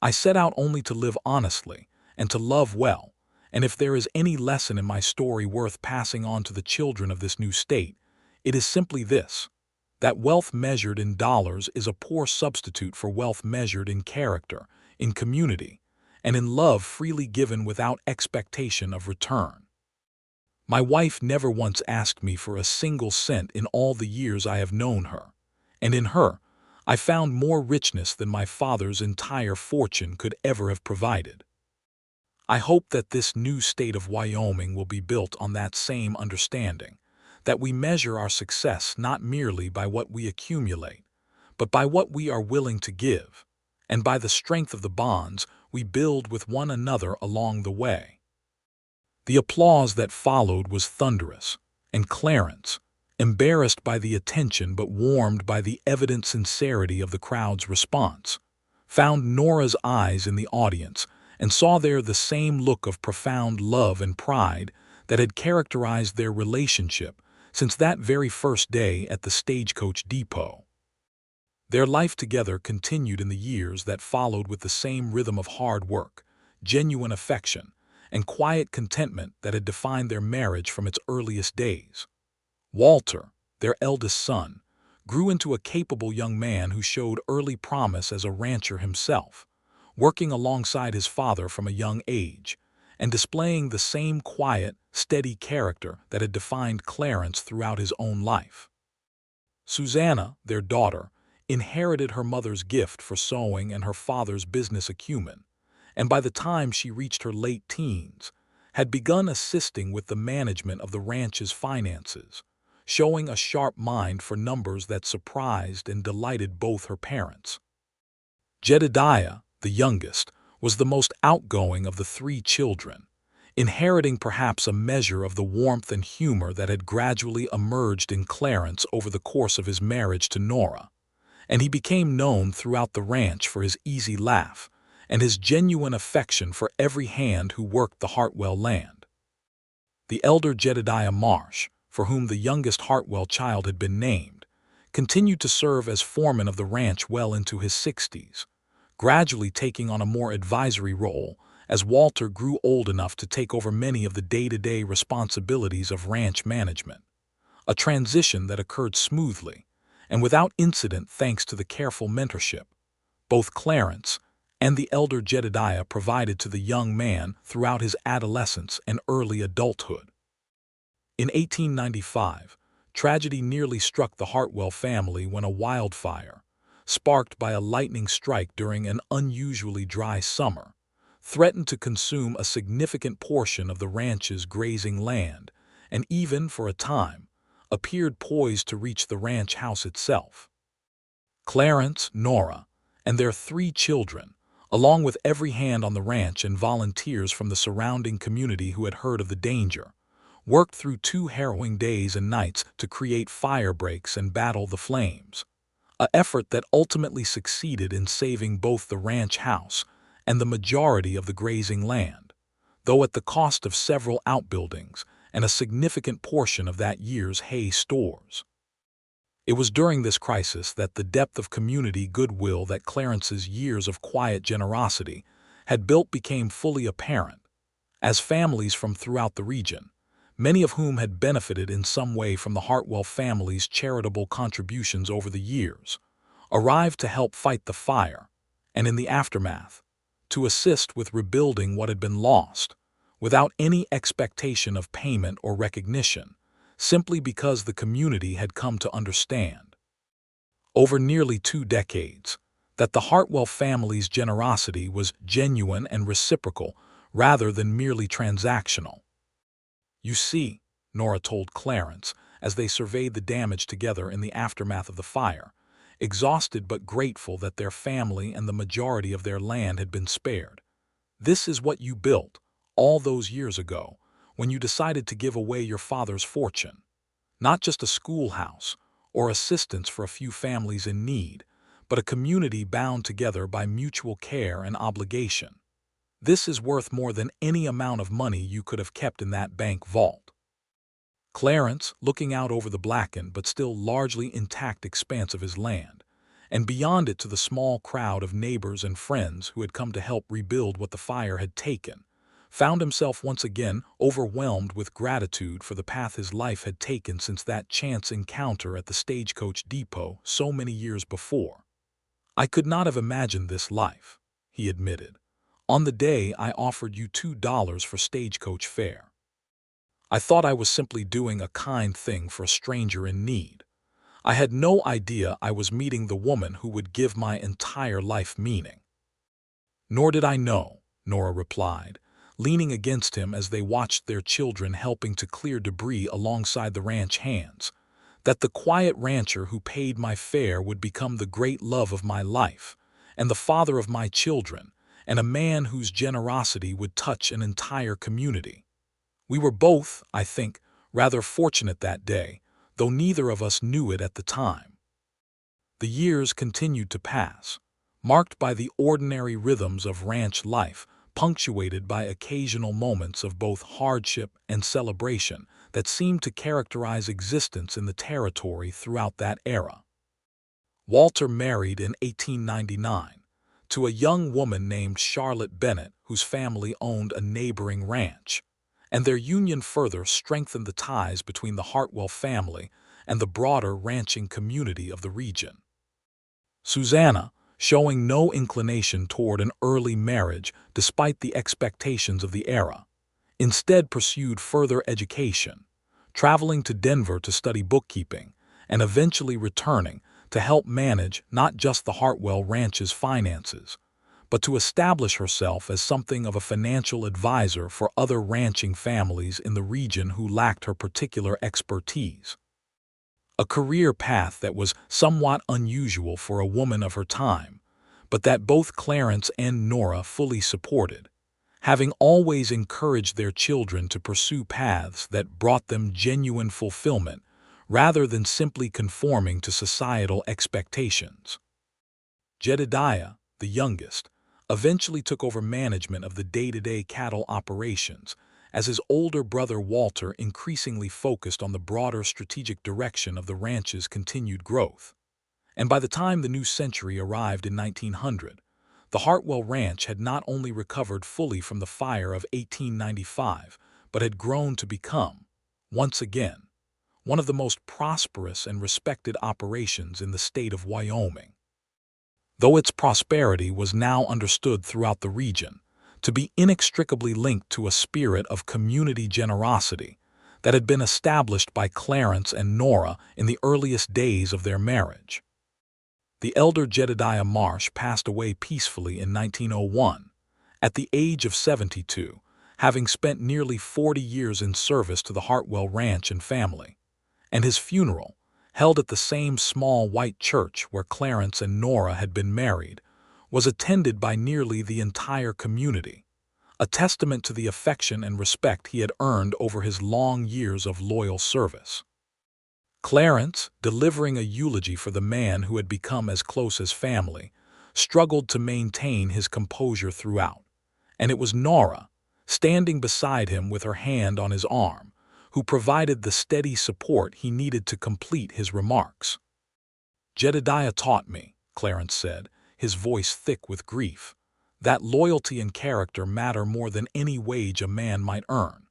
"I set out only to live honestly and to love well, and if there is any lesson in my story worth passing on to the children of this new state, it is simply this: that wealth measured in dollars is a poor substitute for wealth measured in character, in community, and in love freely given without expectation of return. My wife never once asked me for a single cent in all the years I have known her, and in her, I found more richness than my father's entire fortune could ever have provided. I hope that this new state of Wyoming will be built on that same understanding, that we measure our success not merely by what we accumulate, but by what we are willing to give, and by the strength of the bonds we build with one another along the way." The applause that followed was thunderous, and Clarence, embarrassed by the attention but warmed by the evident sincerity of the crowd's response, found Nora's eyes in the audience and saw there the same look of profound love and pride that had characterized their relationship since that very first day at the stagecoach depot. Their life together continued in the years that followed with the same rhythm of hard work, genuine affection, and quiet contentment that had defined their marriage from its earliest days. Walter, their eldest son, grew into a capable young man who showed early promise as a rancher himself, working alongside his father from a young age, and displaying the same quiet, steady character that had defined Clarence throughout his own life. Susanna, their daughter, inherited her mother's gift for sewing and her father's business acumen, and by the time she reached her late teens, had begun assisting with the management of the ranch's finances, showing a sharp mind for numbers that surprised and delighted both her parents. Jedediah, the youngest, was the most outgoing of the three children, inheriting perhaps a measure of the warmth and humor that had gradually emerged in Clarence over the course of his marriage to Nora, and he became known throughout the ranch for his easy laugh and his genuine affection for every hand who worked the Hartwell land. The elder Jedediah Marsh, for whom the youngest Hartwell child had been named, continued to serve as foreman of the ranch well into his 60s, gradually taking on a more advisory role as Walter grew old enough to take over many of the day-to-day responsibilities of ranch management, a transition that occurred smoothly and without incident thanks to the careful mentorship both Clarence and the elder Jedediah provided to the young man throughout his adolescence and early adulthood. In 1895, tragedy nearly struck the Hartwell family when a wildfire, sparked by a lightning strike during an unusually dry summer, threatened to consume a significant portion of the ranch's grazing land and even, for a time, appeared poised to reach the ranch house itself. Clarence, Nora, and their three children, along with every hand on the ranch and volunteers from the surrounding community who had heard of the danger, worked through 2 harrowing days and nights to create fire breaks and battle the flames, an effort that ultimately succeeded in saving both the ranch house and the majority of the grazing land, though at the cost of several outbuildings and a significant portion of that year's hay stores. It was during this crisis that the depth of community goodwill that Clarence's years of quiet generosity had built became fully apparent, as families from throughout the region, many of whom had benefited in some way from the Hartwell family's charitable contributions over the years, arrived to help fight the fire, and in the aftermath, to assist with rebuilding what had been lost, without any expectation of payment or recognition, simply because the community had come to understand, over nearly 2 decades, that the Hartwell family's generosity was genuine and reciprocal rather than merely transactional. "You see," Nora told Clarence as they surveyed the damage together in the aftermath of the fire, exhausted but grateful that their family and the majority of their land had been spared. "This is what you built all those years ago when you decided to give away your father's fortune. Not just a schoolhouse or assistance for a few families in need, but a community bound together by mutual care and obligation. This is worth more than any amount of money you could have kept in that bank vault." Clarence, looking out over the blackened but still largely intact expanse of his land, and beyond it to the small crowd of neighbors and friends who had come to help rebuild what the fire had taken, found himself once again overwhelmed with gratitude for the path his life had taken since that chance encounter at the stagecoach depot so many years before. "I could not have imagined this life," he admitted, "on the day I offered you $2 for stagecoach fare. I thought I was simply doing a kind thing for a stranger in need. I had no idea I was meeting the woman who would give my entire life meaning." "Nor did I know," Nora replied, leaning against him as they watched their children helping to clear debris alongside the ranch hands, "that the quiet rancher who paid my fare would become the great love of my life, and the father of my children, and a man whose generosity would touch an entire community. We were both, I think, rather fortunate that day, though neither of us knew it at the time. The years continued to pass, marked by the ordinary rhythms of ranch life, punctuated by occasional moments of both hardship and celebration that seemed to characterize existence in the territory throughout that era. Walter married in 1899 to a young woman named Charlotte Bennett, whose family owned a neighboring ranch, and their union further strengthened the ties between the Hartwell family and the broader ranching community of the region. Susanna, showing no inclination toward an early marriage despite the expectations of the era, instead pursued further education, traveling to Denver to study bookkeeping and eventually returning to help manage not just the Hartwell Ranch's finances, but to establish herself as something of a financial advisor for other ranching families in the region who lacked her particular expertise. A career path that was somewhat unusual for a woman of her time, but that both Clarence and Nora fully supported, having always encouraged their children to pursue paths that brought them genuine fulfillment rather than simply conforming to societal expectations. Jedediah, the youngest, eventually took over management of the day-to-day cattle operations, as his older brother Walter increasingly focused on the broader strategic direction of the ranch's continued growth. And by the time the new century arrived in 1900, the Hartwell Ranch had not only recovered fully from the fire of 1895, but had grown to become, once again, one of the most prosperous and respected operations in the state of Wyoming. Though its prosperity was now understood throughout the region to be inextricably linked to a spirit of community generosity that had been established by Clarence and Nora in the earliest days of their marriage. The elder Jedediah Marsh passed away peacefully in 1901, at the age of 72, having spent nearly 40 years in service to the Hartwell Ranch and family, and his funeral, held at the same small white church where Clarence and Nora had been married, was attended by nearly the entire community, a testament to the affection and respect he had earned over his long years of loyal service. Clarence, delivering a eulogy for the man who had become as close as family, struggled to maintain his composure throughout, and it was Nora, standing beside him with her hand on his arm, who provided the steady support he needed to complete his remarks. "Jedediah taught me," Clarence said, his voice thick with grief, "that loyalty and character matter more than any wage a man might earn.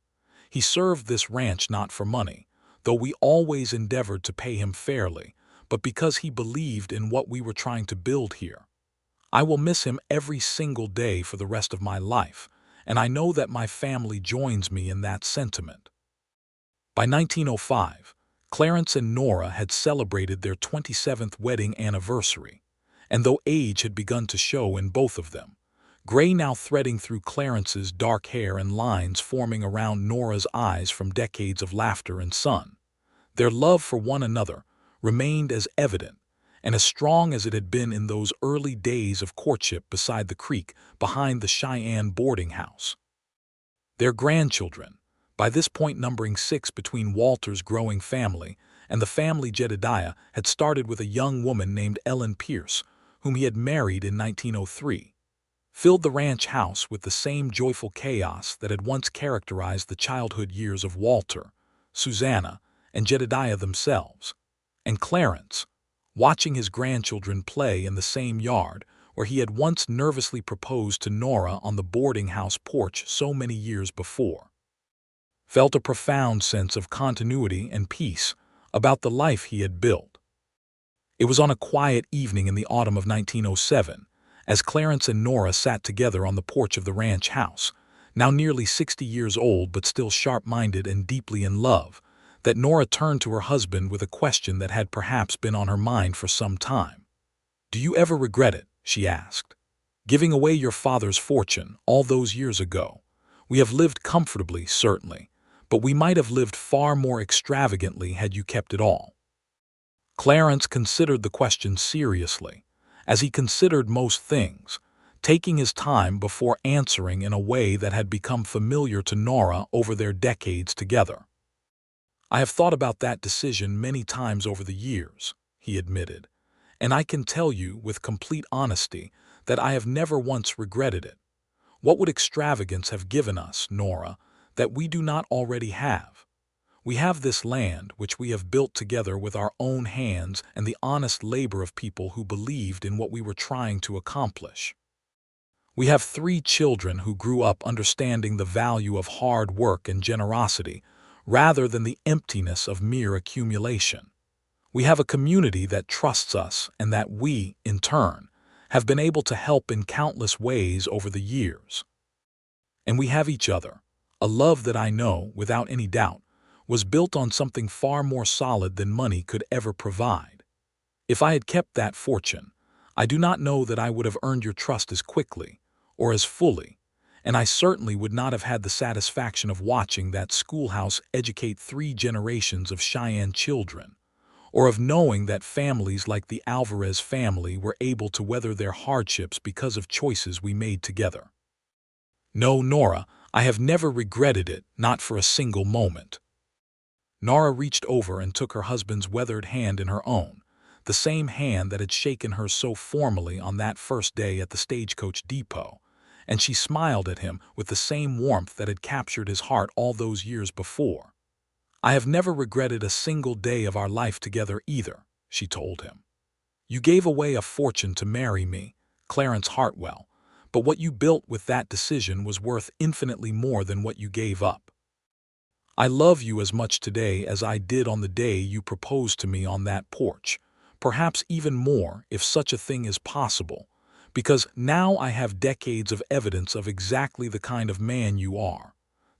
He served this ranch not for money, though we always endeavored to pay him fairly, but because he believed in what we were trying to build here. I will miss him every single day for the rest of my life, and I know that my family joins me in that sentiment." By 1905, Clarence and Nora had celebrated their 27th wedding anniversary, and though age had begun to show in both of them, gray now threading through Clarence's dark hair and lines forming around Nora's eyes from decades of laughter and sun, their love for one another remained as evident and as strong as it had been in those early days of courtship beside the creek behind the Cheyenne boarding house. Their grandchildren, by this point numbering 6 between Walter's growing family and the family Jedediah had started with a young woman named Ellen Pierce, whom he had married in 1903, filled the ranch house with the same joyful chaos that had once characterized the childhood years of Walter, Susanna, and Jedediah themselves. And Clarence, watching his grandchildren play in the same yard where he had once nervously proposed to Nora on the boarding house porch so many years before, felt a profound sense of continuity and peace about the life he had built. It was on a quiet evening in the autumn of 1907, as Clarence and Nora sat together on the porch of the ranch house, now nearly 60 years old but still sharp-minded and deeply in love, that Nora turned to her husband with a question that had perhaps been on her mind for some time. "Do you ever regret it?" she asked. "Giving away your father's fortune all those years ago. We have lived comfortably, certainly, but we might have lived far more extravagantly had you kept it all." Clarence considered the question seriously, as he considered most things, taking his time before answering in a way that had become familiar to Nora over their decades together. I have thought about that decision many times over the years, he admitted, and I can tell you with complete honesty that I have never once regretted it. What would extravagance have given us, Nora, that we do not already have? We have this land which we have built together with our own hands and the honest labor of people who believed in what we were trying to accomplish. We have 3 children who grew up understanding the value of hard work and generosity, rather than the emptiness of mere accumulation. We have a community that trusts us and that we, in turn, have been able to help in countless ways over the years. And we have each other, a love that I know, without any doubt, was built on something far more solid than money could ever provide. If I had kept that fortune, I do not know that I would have earned your trust as quickly or as fully, and I certainly would not have had the satisfaction of watching that schoolhouse educate 3 generations of Cheyenne children, or of knowing that families like the Alvarez family were able to weather their hardships because of choices we made together. No, Nora, I have never regretted it, not for a single moment. Nora reached over and took her husband's weathered hand in her own, the same hand that had shaken her so formally on that first day at the stagecoach depot, and she smiled at him with the same warmth that had captured his heart all those years before. I have never regretted a single day of our life together either, she told him. You gave away a fortune to marry me, Clarence Hartwell, but what you built with that decision was worth infinitely more than what you gave up. I love you as much today as I did on the day you proposed to me on that porch, perhaps even more if such a thing is possible, because now I have decades of evidence of exactly the kind of man you are,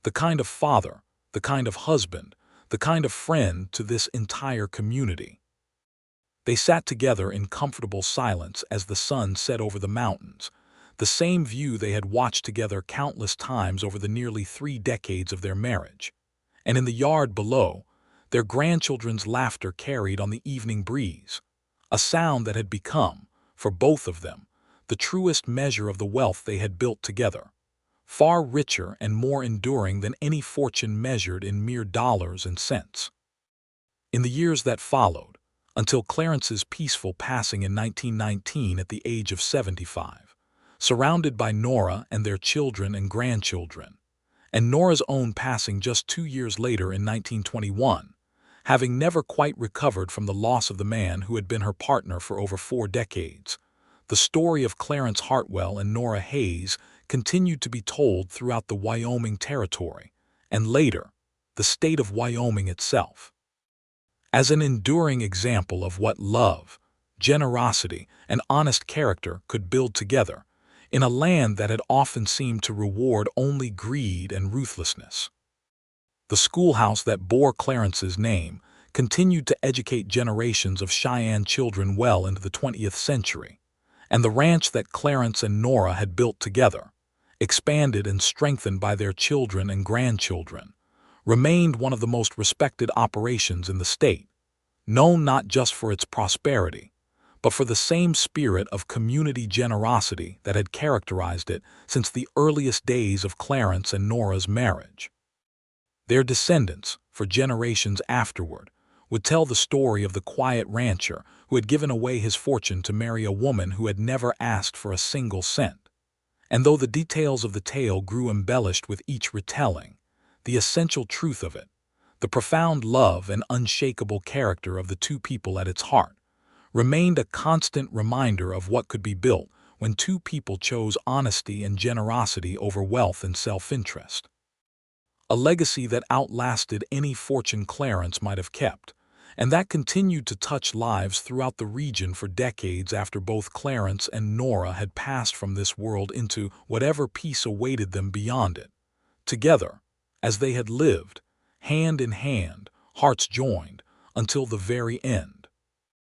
the kind of father, the kind of husband, the kind of friend to this entire community. They sat together in comfortable silence as the sun set over the mountains, the same view they had watched together countless times over the nearly 3 decades of their marriage. And in the yard below, their grandchildren's laughter carried on the evening breeze, a sound that had become, for both of them, the truest measure of the wealth they had built together, far richer and more enduring than any fortune measured in mere dollars and cents. In the years that followed, until Clarence's peaceful passing in 1919 at the age of 75, surrounded by Nora and their children and grandchildren, and Nora's own passing just 2 years later in 1921, having never quite recovered from the loss of the man who had been her partner for over 4 decades, the story of Clarence Hartwell and Nora Hayes continued to be told throughout the Wyoming Territory, and later, the state of Wyoming itself, as an enduring example of what love, generosity, and honest character could build together in a land that had often seemed to reward only greed and ruthlessness. The schoolhouse that bore Clarence's name continued to educate generations of Cheyenne children well into the 20th century, and the ranch that Clarence and Nora had built together, expanded and strengthened by their children and grandchildren, remained one of the most respected operations in the state, known not just for its prosperity, but for the same spirit of community generosity that had characterized it since the earliest days of Clarence and Nora's marriage. Their descendants, for generations afterward, would tell the story of the quiet rancher who had given away his fortune to marry a woman who had never asked for a single cent. And though the details of the tale grew embellished with each retelling, the essential truth of it, the profound love and unshakable character of the 2 people at its heart, remained a constant reminder of what could be built when 2 people chose honesty and generosity over wealth and self-interest. A legacy that outlasted any fortune Clarence might have kept, and that continued to touch lives throughout the region for decades after both Clarence and Nora had passed from this world into whatever peace awaited them beyond it, together, as they had lived, hand in hand, hearts joined, until the very end.